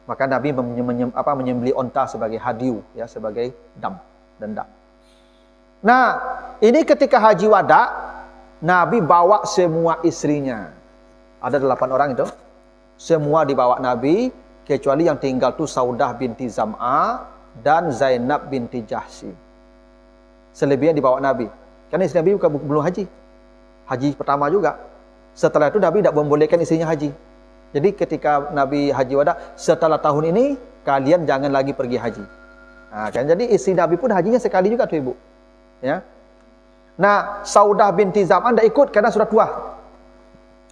Maka Nabi menyembelih onta sebagai hadiu, ya, sebagai denda. Nah, ini ketika haji wada, Nabi bawa semua istrinya. Ada 8 orang itu. Semua dibawa Nabi, kecuali yang tinggal tu Saudah binti Zam'a dan Zainab binti Jahsy. Selebihnya dibawa Nabi. Karena istri Nabi belum haji. Haji pertama juga. Setelah itu Nabi tidak membolehkan istrinya haji. Jadi ketika Nabi haji wada, setelah tahun ini kalian jangan lagi pergi haji. Nah, kan jadi istri Nabi pun hajinya sekali juga tuh ibu. Ya. Nah, Saudah binti Zam'ah tidak ikut karena sudah tua.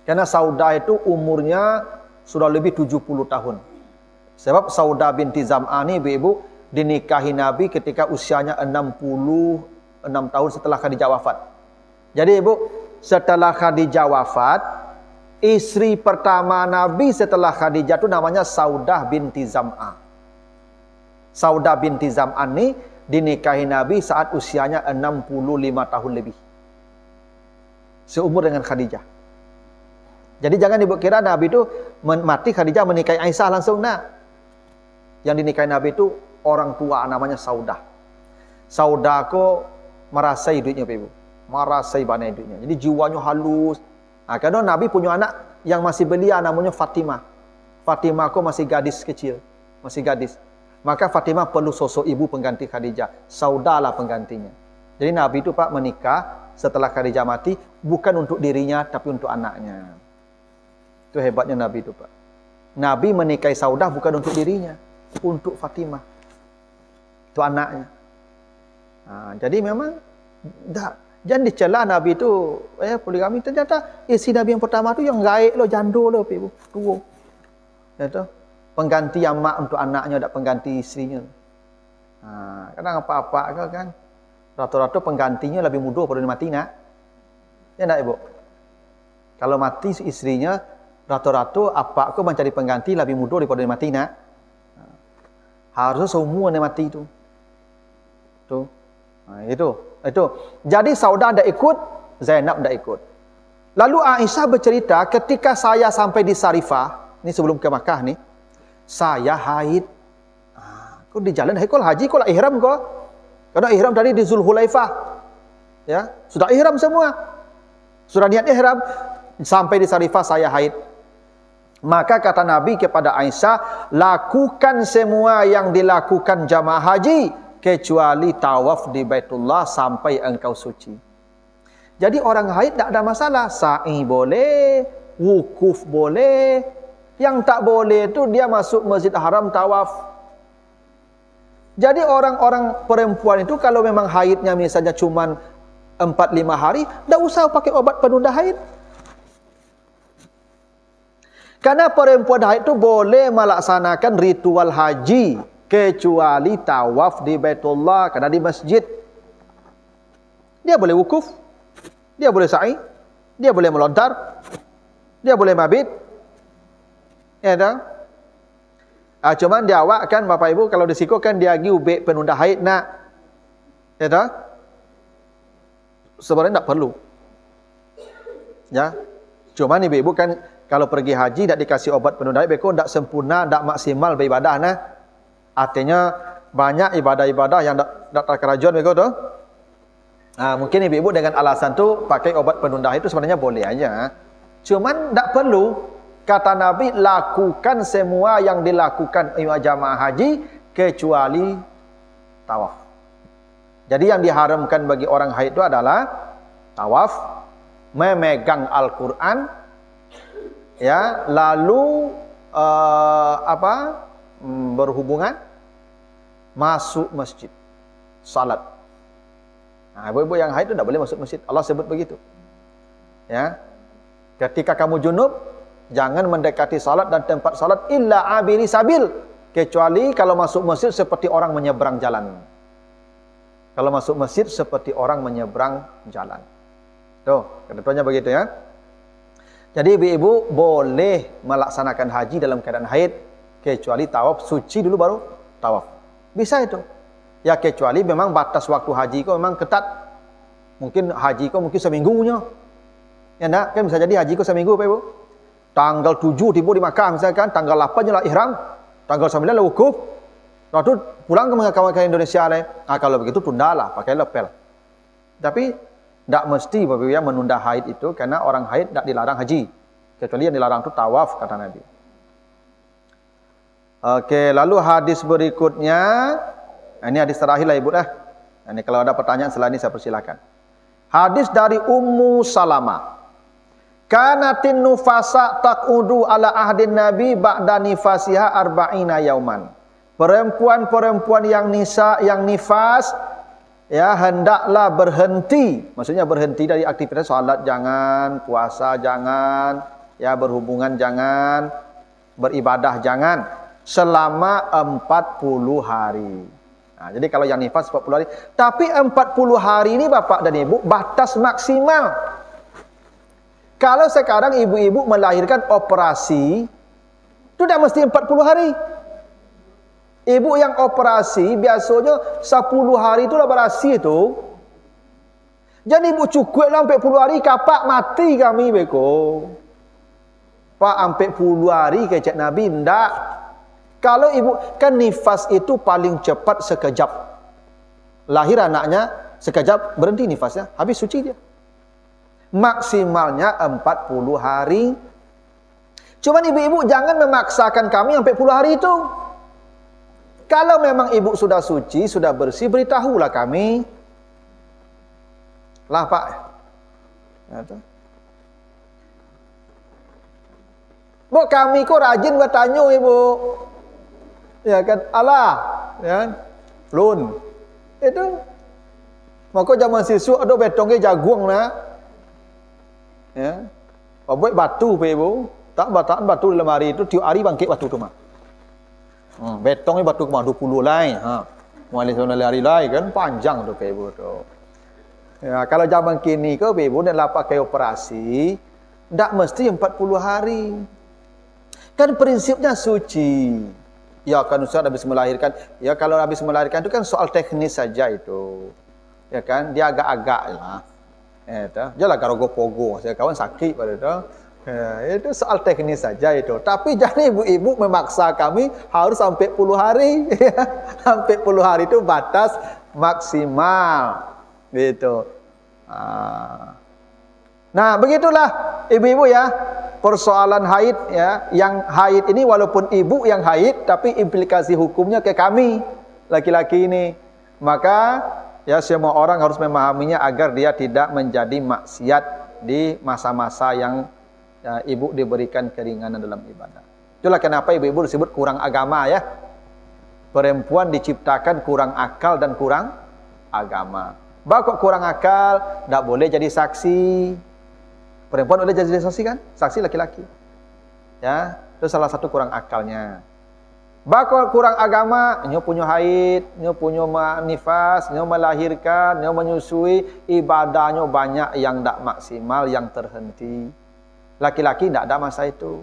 Karena Saudah itu umurnya sudah lebih 70 tahun. Sebab Saudah binti Zam'ah ini ibu-ibu dinikahi Nabi ketika usianya 66 tahun setelah Khadijah wafat. Jadi ibu, setelah Khadijah wafat, istri pertama Nabi setelah Khadijah itu namanya Saudah binti Zam'ah. Saudah binti Zam'ah ini dinikahi Nabi saat usianya 65 tahun lebih. Seumur dengan Khadijah. Jadi jangan ibu kira Nabi itu mati Khadijah menikahi Aisyah langsung. Nah, yang dinikahi Nabi itu orang tua namanya Saudah. Saudah kok merasai duitnya ibu. Merasai banyak duitnya. Jadi jiwanya halus. Nah, karena Nabi punya anak yang masih belia namanya Fatimah. Fatimah kok masih gadis kecil. Masih gadis. Maka Fatimah perlu sosok ibu pengganti Khadijah. Saudah lah penggantinya. Jadi Nabi itu Pak menikah setelah Khadijah mati. Bukan untuk dirinya tapi untuk anaknya. Itu hebatnya Nabi itu Pak. Nabi menikahi Saudah bukan untuk dirinya. Untuk Fatimah. Itu anaknya. Nah, jadi memang jangan dicela Nabi itu poligami. Ternyata istri Nabi yang pertama itu yang gaib loh, jando loh ibu. Tua. Itu pengganti yang mak untuk anaknya, tidak pengganti istrinya. Nah, kadang apa-apa kan. Rata-rata penggantinya lebih muda pada mati nak. Ya enggak ibu? Kalau mati istrinya, rata-rata apa aku mencari pengganti lebih muda daripada mati nak. Harusnya semua yang mati itu. Tuh. Nah, itu. Jadi Saudah tidak ikut, Zainab tidak ikut. Lalu Aisyah bercerita ketika saya sampai di Sarifah, ini sebelum ke Makkah nih, saya haid. Kok di jalan haid, kok haji, kok ihram kok. Karena ihram tadi di Zulhulaifah. Ya, sudah ihram semua. Sudah niat ihram, sampai di Sarifah saya haid. Maka kata Nabi kepada Aisyah, lakukan semua yang dilakukan jamaah haji, kecuali tawaf di Baitullah sampai engkau suci. Jadi orang haid tak ada masalah. Sa'i boleh, wukuf boleh. Yang tak boleh itu dia masuk Masjid Haram tawaf. Jadi orang-orang perempuan itu kalau memang haidnya misalnya cuma 4-5 hari, tak usah pakai obat penunda haid. Karena perempuan haid itu boleh melaksanakan ritual haji kecuali tawaf di Baitullah, karena di masjid. Dia boleh wukuf, dia boleh sa'i, dia boleh melontar, dia boleh mabit. Ya dah. Cuman dia awak kan Bapak Ibu kalau disiko kan dia gi ubek penunda haid nak. Ya dah. Sebenarnya tak perlu. Ya. Cuman ibu-ibu kan kalau pergi haji tak dikasih obat penunda haid, beko tak sempurna, tak maksimal beribadah nah. Artinya banyak ibadah-ibadah yang tak terkerajuan beko tu. Mungkin ibu-ibu dengan alasan tu pakai obat penunda haid itu sebenarnya boleh aja. Cuman tak perlu. Kata Nabi, lakukan semua yang dilakukan jamaah haji kecuali tawaf. Jadi yang diharamkan bagi orang haid itu adalah tawaf, memegang Al-Quran, ya, lalu berhubungan, masuk masjid, salat. Nah, ibu-ibu yang haid itu tidak boleh masuk masjid. Allah sebut begitu. Ya, ketika kamu junub, jangan mendekati salat dan tempat salat illa abiri sabil, kecuali kalau masuk masjid seperti orang menyeberang jalan. Kalau masuk masjid seperti orang menyeberang jalan. Tuh, ketentuannya begitu ya. Jadi ibu-ibu boleh melaksanakan haji dalam keadaan haid kecuali tawaf, suci dulu baru tawaf. Bisa itu. Ya kecuali memang batas waktu haji kau memang ketat. Mungkin haji kau mungkin seminggunya. Ya enggak? Kan bisa jadi haji kau seminggu Pak Ibu. Tanggal 7 tiba di Makkah misalkan, tanggal 8 lah ihram, tanggal 9 lah wukuf. Lalu pulang ke Indonesia lah. Kalau begitu tundalah, pakai lepel. Tapi tidak mesti Bapak Ibu ya menunda haid itu, karena orang haid tidak dilarang haji. Kecuali yang dilarang itu tawaf kata Nabi. Oke, lalu hadis berikutnya, ini hadis terakhir lah Ibu dah. Ini kalau ada pertanyaan selain ini saya persilakan. Hadis dari Ummu Salamah. Kanatin nufasa taqudu ala ahdin Nabi ba'da nifasiha arba'ina yauman. Perempuan-perempuan yang nifas ya hendaklah berhenti, maksudnya berhenti dari aktivitas salat jangan, puasa jangan, ya berhubungan jangan, beribadah jangan selama 40 hari. Nah, jadi kalau yang nifas 40 hari, tapi 40 hari ini Bapak dan Ibu batas maksimal. Kalau sekarang ibu-ibu melahirkan operasi, itu tidak mesti 40 hari. Ibu yang operasi biasanya 10 hari itulah berasi itu. Jadi ibu cukup lah 40 hari, kapak mati kami beko. Pak 40 hari kecek Nabi, enggak. Kalau ibu, kan nifas itu paling cepat sekejap. Lahir anaknya, sekejap berhenti nifasnya, habis suci dia. Maksimalnya 40 hari. Cuman ibu-ibu jangan memaksakan kami sampai 40 hari itu. Kalau memang ibu sudah suci, sudah bersih, beritahulah kami. Lah Pak. Bu, kami kok rajin bertanya ibu. Ya kan, Allah, ya. Lun. Itu. Maka zaman siswa ada betongnya jagung lah. Ya. Buat batu pe ibu. Tak batu dalam hari itu tiap hari bangkit batu tu mah. Betongnya batu kemah 20 lai. Mulai hari lai kan panjang tu pe ibu tu. Ya, kalau zaman kini ke pe ibu nak pakai operasi, ndak mesti 40 hari. Kan prinsipnya suci. Ya kan Ustaz habis melahirkan. Ya kalau habis melahirkan itu kan soal teknis saja itu. Ya kan dia agak-agak lah. Jalan garogo-pogo, saya kawan sakit pada itu. Itu soal teknis saja itu. Tapi jangan ibu-ibu memaksa kami harus sampai 10 hari. Sampai 10 hari itu batas maksimal. Gitu. Nah, begitulah ibu-ibu ya. Persoalan haid ya, yang haid ini walaupun ibu yang haid tapi implikasi hukumnya ke kami laki-laki ini. Maka ya semua orang harus memahaminya agar dia tidak menjadi maksiat di masa-masa yang ya, ibu diberikan keringanan dalam ibadah. Itulah kenapa ibu-ibu disebut kurang agama ya. Perempuan diciptakan kurang akal dan kurang agama. Kok kurang akal, tidak boleh jadi saksi. Perempuan boleh jadi saksi kan? Saksi laki-laki. Ya, itu salah satu kurang akalnya. Bakal kurang agama, nyo punya haid, nyo punya nifas, nyo melahirkan, nyo menyusui, ibadahnya banyak yang tidak maksimal, yang terhenti. Laki-laki tidak ada masa itu.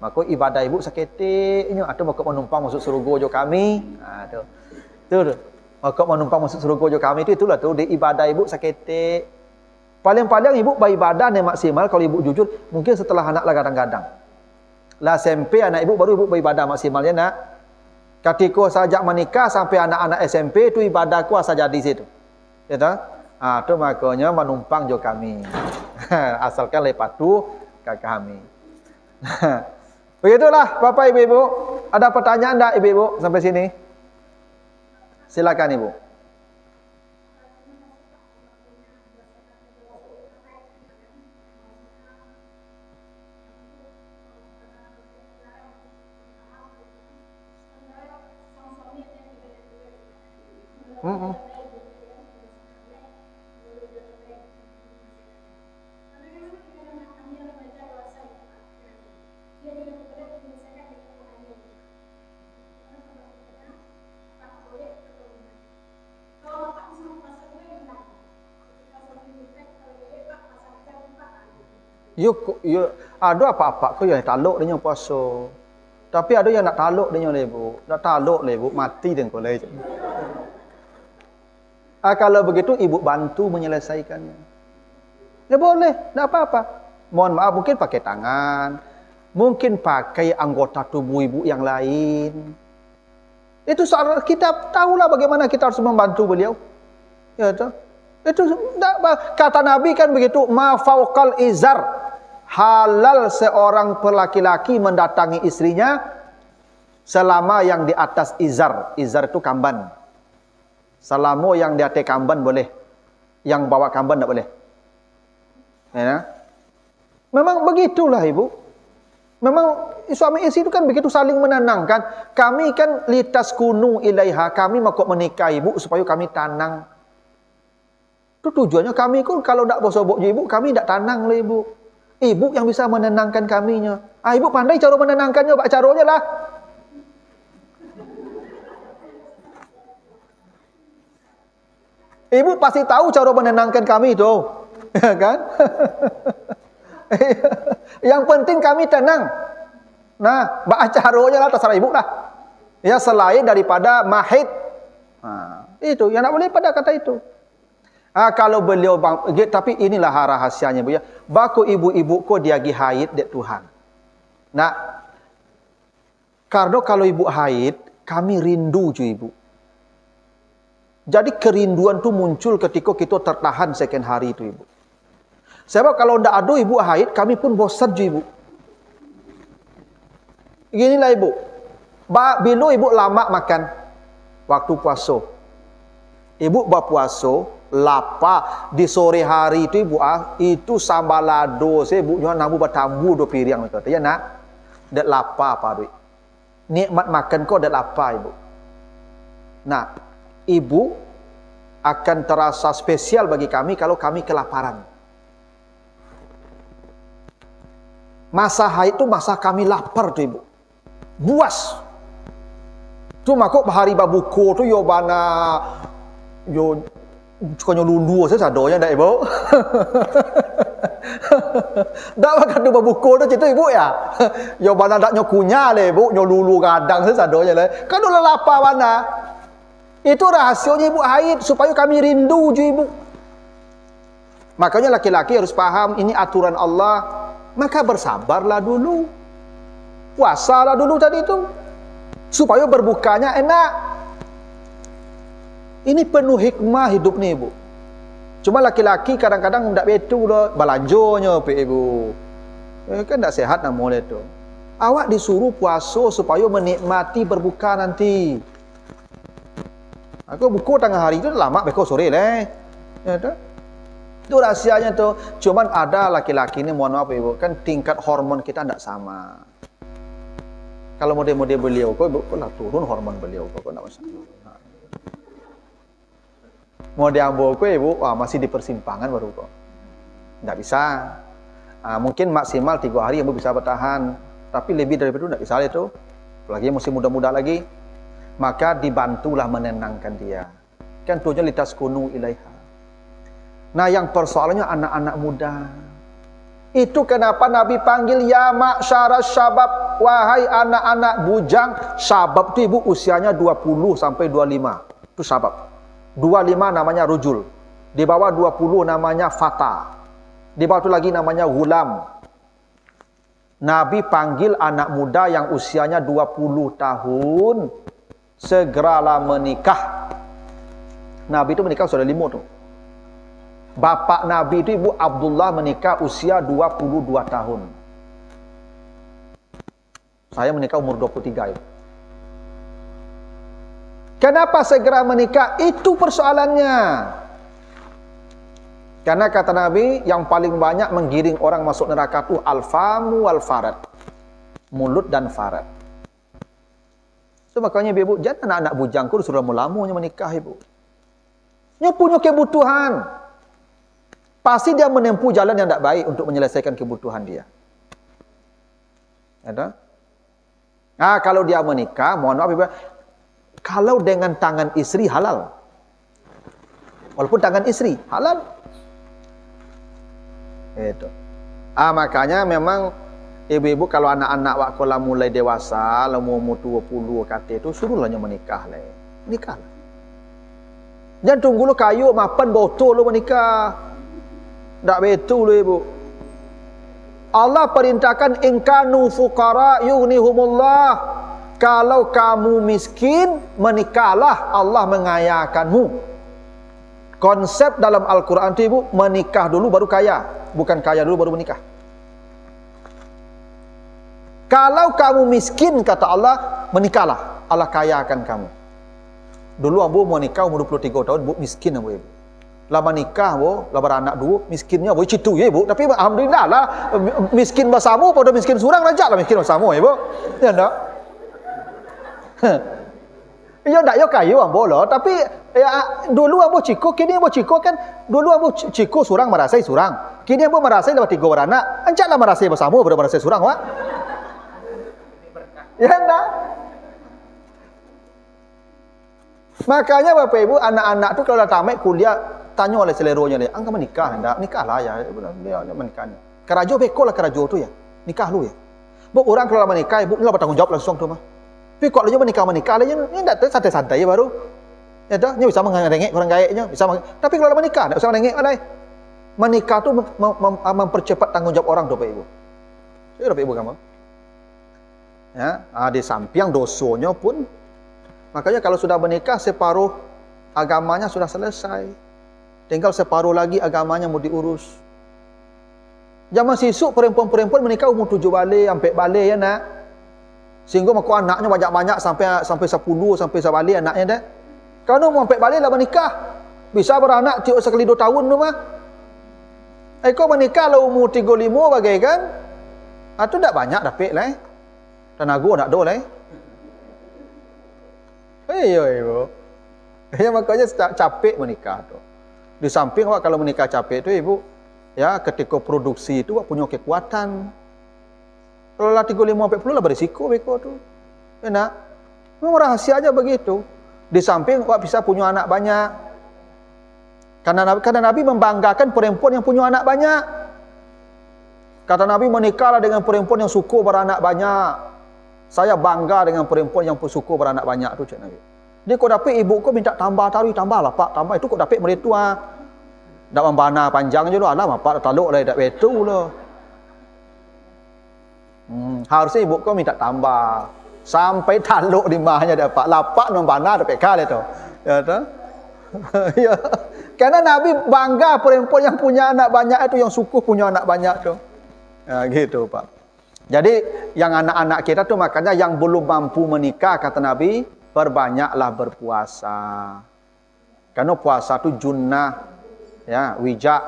Maka ibadah ibu seketiknya atau mau menumpang masuk surga jo kami. Aduh. Tuh. Maka menumpang masuk surga jo kami itulah tuh di ibadah ibu seketik. Paling-paling ibu beribadah yang maksimal kalau ibu jujur mungkin setelah anak lah kadang-kadang. Lah SMP anak ibu baru ibu beribadah maksimalnya nak. Ketika sajak menikah sampai anak-anak SMP itu ibadahku asal jadi situ. Ya toh? Ah tu makanya menumpang jo kami. Asalkan lepas tu ke kami. Begitulah Bapak Ibu-ibu. Ada pertanyaan enggak Ibu-ibu sampai sini? Silakan Ibu. Yuk, ada apa-apa kau yang taluk dia puasa. Tapi ada yang nak taluk dia lebu. Nak taluk lebu mati dengan kau lagi. Kalau begitu ibu bantu menyelesaikannya. Ya boleh, tak apa-apa. Mohon maaf mungkin pakai tangan, mungkin pakai anggota tubuh ibu yang lain. Itu soal kita tahulah bagaimana kita harus membantu beliau. Ya toh. Itu kata Nabi kan begitu, ma fauqal izar. Halal seorang laki-laki mendatangi istrinya selama yang di atas izar. Izar itu kamban. Selama yang di atas kamban boleh. Yang bawa kamban tidak boleh. Ya. Memang begitulah ibu. Memang suami istri itu kan begitu saling menenangkan. Kami kan litas kunu ilaiha. Kami mau menikah ibu supaya kami tenang. Itu tujuannya kami pun kalau tidak bosobok ibu, kami tidak tenang lah ibu. Ibu yang bisa menenangkan kaminya. Ibu pandai cara menenangkannya, pak caranya lah. Ibu pasti tahu cara menenangkan kami itu, kan? Yang penting kami tenang. Nah, pak caranya lah terserah ibu lah. Ya selain daripada mahid. Nah, itu yang nak boleh pada kata itu. Kalau beliau tapi inilah rahasianya bu ya. Baku ibu-ibu ko dia gi haid dek Tuhan. Nah, karena kalau ibu haid, kami rindu ju ibu. Jadi kerinduan tu muncul ketika kita tertahan sekian hari itu ibu. Sebab kalau ndak ada ibu haid, kami pun bosan ju ibu. Inilah ibu. Bila ibu lama makan waktu puasa. Ibu berpuasa lapar di sore hari itu ibu itu sambalado saya ibu nyonya namu bertambu do piring itu ya nak dak lapar apa duit nikmat makan kau dak lapar ibu. Nah ibu akan terasa spesial bagi kami kalau kami kelaparan. Masa haid itu masa kami lapar tuh ibu, buas tu makuk hari babuko tu yo bana yo Kau lulu saya sadonya dak ibu. Dak makan tu babuko tu cerita ibu ya. Yo bana dak nyokunya le ibu, nyolulu kadang saya sadonya le. Kan ulah lapar bana. Itu rahasianya ibu haid supaya kami rindu ju ibu. Makanya laki-laki harus paham ini aturan Allah. Maka bersabarlah dulu. Puasalah dulu tadi itu. Supaya berbukanya enak. Ini penuh hikmah hidup nih ibu. Cuma laki-laki kadang-kadang tak betul dah belanjonya pe ibu. Kan tak sehat nak boleh tu. Awak disuruh puasa supaya menikmati berbuka nanti. Aku buku tengah hari tu lama beko sore leh. Ya tu. Itu rahsianya tu. Cuman ada laki-laki ni mohon maaf ibu, kan tingkat hormon kita tak sama. Kalau model-model beliau kok ibu lah turun hormon beliau kok tak masalah. Model ambo kok ibu masih di persimpangan baru kok. Tak bisa. Mungkin maksimal 3 hari ibu bisa bertahan, tapi lebih daripada itu tak bisa itu. Apalagi masih muda-muda lagi. Maka dibantulah menenangkan dia. Kan tujuan litaskunu ilaiha. Nah, yang persoalannya anak-anak muda. Itu kenapa Nabi panggil ya ma'syaras syabab, wahai anak-anak bujang. Syabab itu ibu usianya 20 sampai 25. Itu syabab. 25 namanya rujul. Di bawah 20 namanya fata. Di bawah itu lagi namanya gulam. Nabi panggil anak muda yang usianya 20 tahun, segeralah menikah. Nabi itu menikah sudah 5 tuh. Bapak Nabi itu ibu Abdullah menikah usia 22 tahun. Saya menikah umur 23 ya. Kenapa segera menikah? Itu persoalannya. Karena kata Nabi, yang paling banyak menggiring orang masuk neraka itu al-famu wal-farad. Mulut dan farad. So makanya ibu, jangan anak-anak bujangku sudah melamunya menikah ibu. Dia punya kebutuhan. Pasti dia menempuh jalan yang tidak baik untuk menyelesaikan kebutuhan dia. Ada? Nah, kalau dia menikah, mohon maaf ibu, kalau dengan tangan istri halal. Walaupun tangan istri halal. Itu. Makanya memang ibu-ibu kalau anak-anak waktu lah mulai dewasa, lah umur 20 kata itu suruhlahnya menikah lah. Menikah. Jangan tunggu lu kayu mapan botol lu menikah. Tak betul lu ibu. Allah perintahkan ingkanu fuqara yughnihumullah. Kalau kamu miskin, menikahlah, Allah mengayakanmu. Konsep dalam Al-Quran itu ibu, menikah dulu baru kaya. Bukan kaya dulu baru menikah. Kalau kamu miskin, kata Allah, menikahlah, Allah kayakan kamu. Dulu ambo mau nikah umur 23 tahun, bu miskin ambo ibu. Lama nikah bu, lah beranak dulu, miskinnya bu citu ya ibu. Tapi alhamdulillah lah, miskin bersama pada miskin surang rajak lah miskin bersama ibu. Ya enggak? Ya enggak ya kayu ambo loh, tapi ya dulu ambo ciko, kini ambo ciko kan dulu ambo ciko surang merasai surang. Kini ambo merasai dapat 3 beranak, ancaklah merasai bersama pada merasai surang wak. Ya enggak? Makanya Bapak Ibu, anak-anak tu kalau dah tamat kuliah, tanya oleh seleronya dia, "Angka menikah enggak?" "Nikahlah ya." Dia menikahnya. Kerajo beko lah kerajo tu ya. Nikah lu ya. Bu orang kalau menikah, ibu ni lah bertanggung jawab langsung tu mah. Tapi kalau dia menikah lah ni enggak santai-santai ya baru. Ya dah, dia bisa mengerengek orang gaeknya, bisa. Tapi kalau menikah enggak usah mengerengek malai. Menikah tu mempercepat tanggung jawab orang tu Bapak Ibu. Ya Bapak Ibu kamu. Ya, di samping dosonya pun. Makanya kalau sudah menikah, separuh agamanya sudah selesai. Tinggal separuh lagi agamanya mau diurus. Zaman sisuk perempuan-perempuan menikah umur 7 balik, sampai balik ya nak. Sehingga mak anaknya banyak-banyak sampai 10 sampai sebalik anaknya dah. Kalau mau sampai balik lah menikah. Bisa beranak tiap sekali 2 tahun tu mah. Kau menikah lah umur 35 bagai kan? Itu tak banyak dapat lah. Tenaga nak do lah. Ibu. Ya makanya capek menikah tu. Di samping awak kalau menikah capek tu ibu, ya ketika produksi itu awak punya kekuatan. Kalau lah 35-40 lah berisiko beko tu. Ya nak? Memang rahasia aja begitu. Di samping awak bisa punya anak banyak. Karena Nabi membanggakan perempuan yang punya anak banyak. Kata Nabi, menikahlah dengan perempuan yang suka beranak banyak. Saya bangga dengan perempuan yang suka beranak banyak tu, Cik Nabi. Dia kau dapat ibu kau minta tambah taruh, tambah lah pak, tambah itu kau dapat meritua. Dak membana panjang je lu, alah pak taluk lah dak betul lah. Harusnya ibu kau minta tambah. Sampai taluk di mahnya dapat lapak membana dapat kali tu. Ya tu. Ya. Karena Nabi bangga perempuan yang punya anak banyak itu, yang suku punya anak banyak tuh. Nah, gitu Pak. Jadi yang anak-anak kita tuh makanya yang belum mampu menikah kata Nabi, perbanyaklah berpuasa. Karena puasa itu junnah, ya, wijak,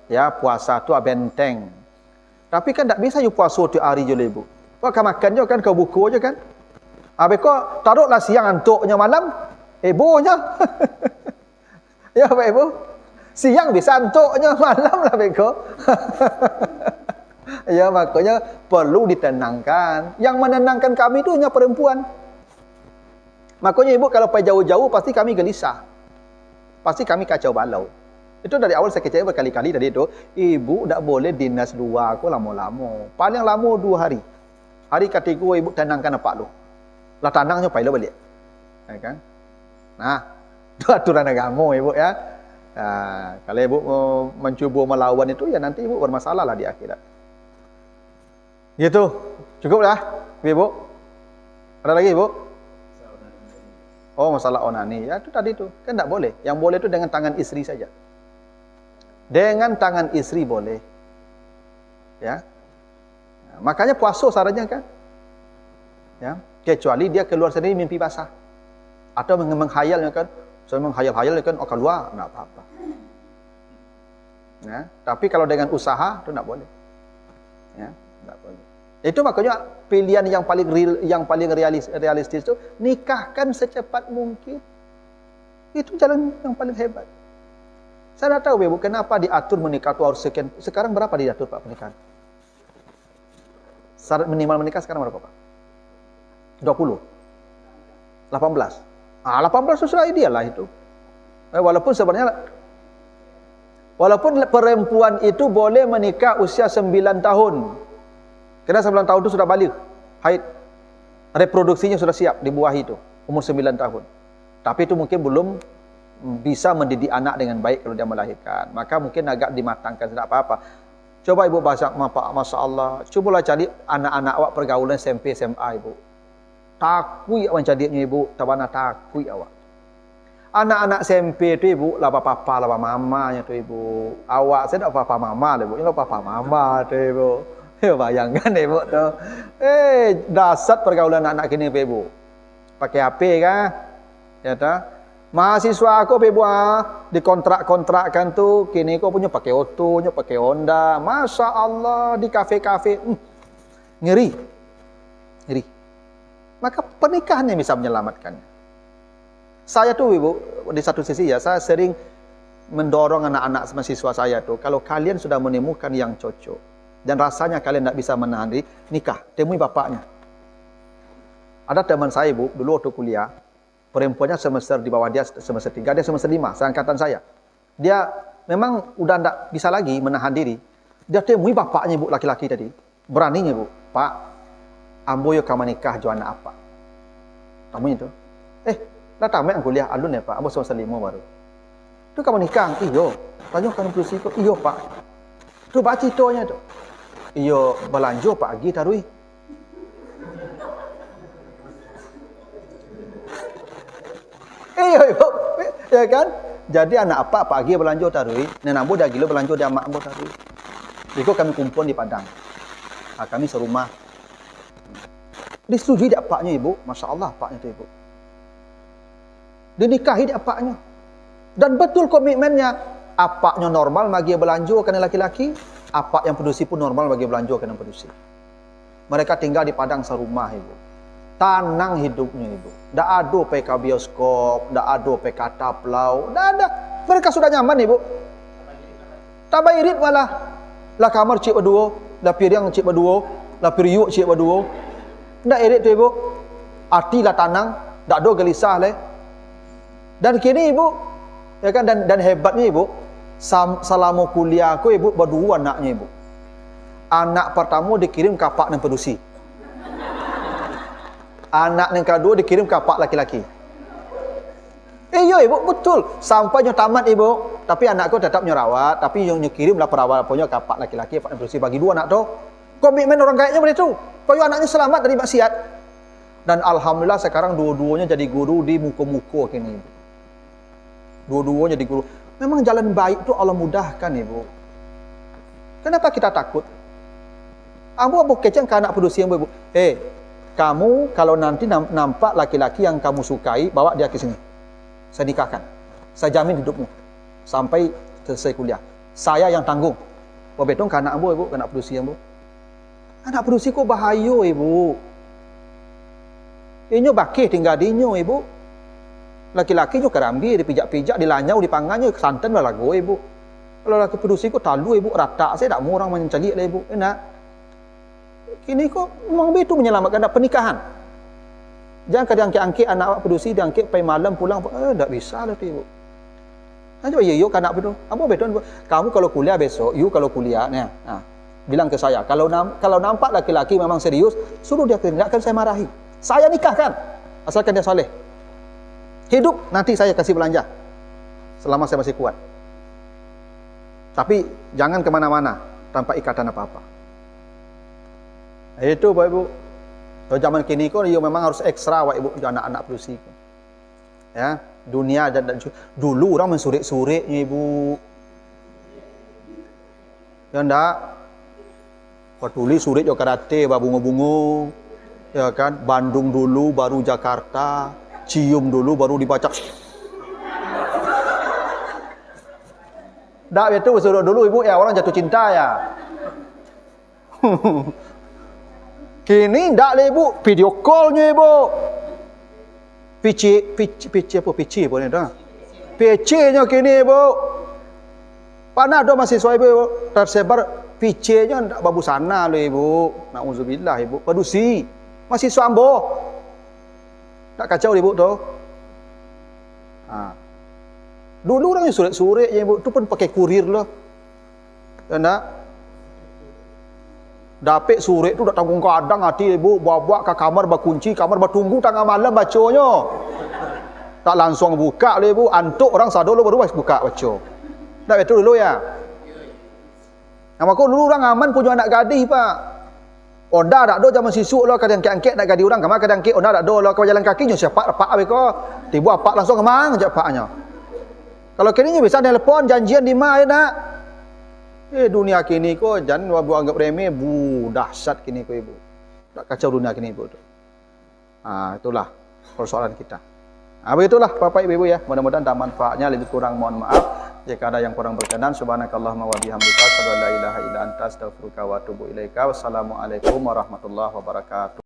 ya, puasa itu benteng. Tapi kan tak bisa you puasa tu hari je ibu. Kau akan makan je kan, kau buku je kan. Habis kau taruhlah siang antuknya malam, ibunya. Ya Pak Ibu. Siang bisa antuknya, malam lah beko. Ya makanya perlu ditenangkan. Yang menenangkan kami itu hanya perempuan. Makanya Ibu kalau pergi jauh-jauh pasti kami gelisah. Pasti kami kacau balau. Itu dari awal saya kecewa berkali-kali tadi itu. Ibu tak boleh dinas luar aku lama-lama. Paling lama 2 hari. Hari ketiga Ibu tenangkan apa lu. Lah tanangnya pai lo balik. Ya kan? Nah, itu aturan agama Ibu ya. Nah, kalau Ibu mencuba melawan itu ya nanti Ibu bermasalah lah di akhirat. Gitu. Cukup lah, Ibu. Ada lagi Ibu? Oh, masalah onani. Ya itu tadi itu. Kan tak boleh. Yang boleh itu dengan tangan istri saja. Dengan tangan istri boleh. Ya. Nah, makanya puasa sarannya kan. Ya, kecuali dia keluar sendiri mimpi basah. Atau menghayalnya kan. Saya menghayal-hayal kan oh keluar, enggak apa-apa. Ya, tapi kalau dengan usaha itu enggak boleh. Ya, enggak boleh. Itu makanya pilihan yang paling real, yang paling realistis itu nikahkan secepat mungkin. Itu jalan yang paling hebat. Saya tidak tahu Ibu, kenapa diatur menikah itu harus sekian. Sekarang berapa diatur Pak pernikahan? Syarat minimal menikah sekarang berapa Pak? 20? 18? Ah, 18 sudah ideal lah itu. Walaupun sebenarnya perempuan itu boleh menikah usia 9 tahun. Karena 9 tahun itu sudah balik. Haid. Reproduksinya sudah siap dibuahi itu. Umur 9 tahun. Tapi itu mungkin belum bisa mendidik anak dengan baik kalau dia melahirkan. Maka mungkin agak dimatangkan, tidak apa-apa. Coba Ibu bahasa, Masya Allah. Cubalah cari anak-anak awak pergaulan SMP, SMA Ibu. Takui awak jadinya Ibu. Tabana takui awak. Anak-anak SMP itu Ibu, lah papa lah mamanya tu Ibu. Awak saya tak papa mama lah Ibu. Ini lah papa mama tu Ibu. Ya bayangkan Ibu tu. Dasar pergaulan anak-anak kini Ibu. Pakai HP kan? Ya tak? Mahasiswa aku Ibu dikontrak-kontrakkan tu kini kau punya pakai auto, pakai Honda. Masya Allah di kafe-kafe. Ngeri. Ngeri. Maka pernikahan yang bisa menyelamatkannya. Saya tuh Ibu, di satu sisi ya, saya sering mendorong anak-anak mahasiswa saya tuh, kalau kalian sudah menemukan yang cocok, dan rasanya kalian tidak bisa menahan diri, nikah, temui bapaknya. Ada teman saya Ibu, dulu waktu kuliah, perempuannya semester di bawah dia, semester 3, dia semester 5, seangkatan saya. Dia memang udah tidak bisa lagi menahan diri. Dia temui bapaknya Ibu, laki-laki tadi. Beraninya Ibu, Pak, ambo yo kamu nikah jo anak apa? Kamu itu. Dah tamat kuliah alun ya Pak, ambo semester 5 baru. Tu kamu nikah? Iyo. Tanya kan berusi kok. Iyo Pak. Tu baca ceritanya tu. Iyo belanja pagi tarui. Iyo Ibu. Ya kan? Jadi anak apa pagi belanja tarui, nenek ambo dah gila belanja dia mak ambo tarui. Diko kami kumpul di Padang. Nah, kami serumah. Disetujui dia apaknya Ibu. Masya Allah apaknya itu Ibu. Dinikahi dia apaknya. Dan betul komitmennya. Apaknya normal bagi belanja kena laki-laki. Apak yang produksi pun normal bagi belanja kena produksi. Mereka tinggal di Padang serumah Ibu. Tanang hidupnya Ibu. Tak ada PK bioskop. Tak ada PK taplau. Tak ada. Mereka sudah nyaman Ibu. Tak irit malah. Lah kamar cik berdua. Lah piring cik berdua. Lah periuk cik berdua. Tak irit tu Ibu. Hati lah tanang. Tak ada gelisah leh. Dan kini Ibu, ya kan, dan hebatnya Ibu, selama kuliah aku Ibu berdua anaknya Ibu. Anak pertama dikirim kapak dan produksi. Anak yang kedua dikirim kapak laki-laki. Iya Ibu, betul. Sampai yang tamat Ibu, tapi anakku tetap nyerawat, tapi yang dikirim lah perawat punya kapak laki-laki, kapak dan produksi bagi dua anak tu. Komitmen orang kayaknya begitu. Supaya anaknya selamat dari maksiat. Dan alhamdulillah sekarang dua-duanya jadi guru di muka-muka kini Ibu. Dua-duanya di guru. Memang jalan baik itu Allah mudahkan, Ibu. Kenapa kita takut? Ambo keceng ke anak produksi yang Ibu. Kamu kalau nanti nampak laki-laki yang kamu sukai, bawa dia ke sini. Saya nikahkan. Saya jamin hidupmu sampai selesai kuliah. Saya yang tanggung. Betong ke anak Ambo, Ibu, ke anak produksi yang Ibu. Anak produksi kok bahaya, Ibu. Inyo bakih tinggal dinyo, Ibu. Laki-laki nyo kerambi, dipijak-pijak, dilanyau, dipangannya, santan lah lagu, Ibu. Kalau laki produksi kok talu, Ibu, rata. Saya tak mau orang mencari lah, Ibu. Enak. Kini kok memang begitu menyelamatkan pernikahan. Jangan kadang angkit anak produksi, diangkit pai malam pulang, tak bisa lah tu, Ibu. Coba you anak betul. Apa betul? Kamu kalau kuliah besok, you kalau kuliah, bilang ke saya, kalau nampak laki-laki memang serius, suruh dia kerja, akan saya marahi. Saya nikahkan, asalkan dia saleh. Hidup nanti saya kasih belanja, selama saya masih kuat. Tapi jangan kemana-mana tanpa ikatan apa-apa. Itu Bapak Ibu. Kalau zaman kini kok, you memang harus ekstra, Bapak Ibu, anak-anak produksi. Ya, dunia dan dulu orang mensurik-suriknya, Ibu. Ya enggak? Peduli surik yo karate, bunga-bunga. Ya kan, Bandung dulu baru Jakarta, cium dulu baru dibaca. Dak itu suruh dulu, Ibu, ya orang jatuh cinta ya. Kini ndak le, Ibu, video call-nya, Ibu. PC apa ni dah? PC-nya kini, Ibu. Pana ada mahasiswa, Ibu, tersebar PC-nya ndak babu sana le, Ibu. Nauzubillah, Ibu. Padusi. Mahasiswa Ambo. Tak kacau, Ibu tu. Dulu orang yang surik-surik, Ibu, tu pun pakai kurir lah. Enggak? Dapet surik tu dak tanggung kadang hati, Ibu, bawa ke kamar berkunci, kamar bertunggu tengah malam bacanya. Tak langsung buka le, Ibu, antuk orang sadolo baru buka baca. Dak betul dulu ya. Nama aku dulu orang aman punya anak gadis, Pak. Onda dak do zaman sisuk lah kadang angket nak gadis orang, kamar kadang angket onda dak do lah kau jalan kaki nyo siapa apa abeko. Tibu apa langsung kemang jak paknya. Kalau kini bisa telepon janjian di mana nak. Dunia kini ko jangan buat anggap remeh, dahsyat kini ko, Ibu. Tak kacau dunia kini, Ibu. Itulah persoalan kita. Begitulah Bapak Ibu ya. Mudah-mudahan tak manfaatnya, lebih kurang mohon maaf. Jika ada yang kurang berkenan, subhanakallahumma wa bihamdika asyhadu an la ilaha illa anta astaghfiruka wa atubu ilaika. Wassalamualaikum warahmatullahi wabarakatuh.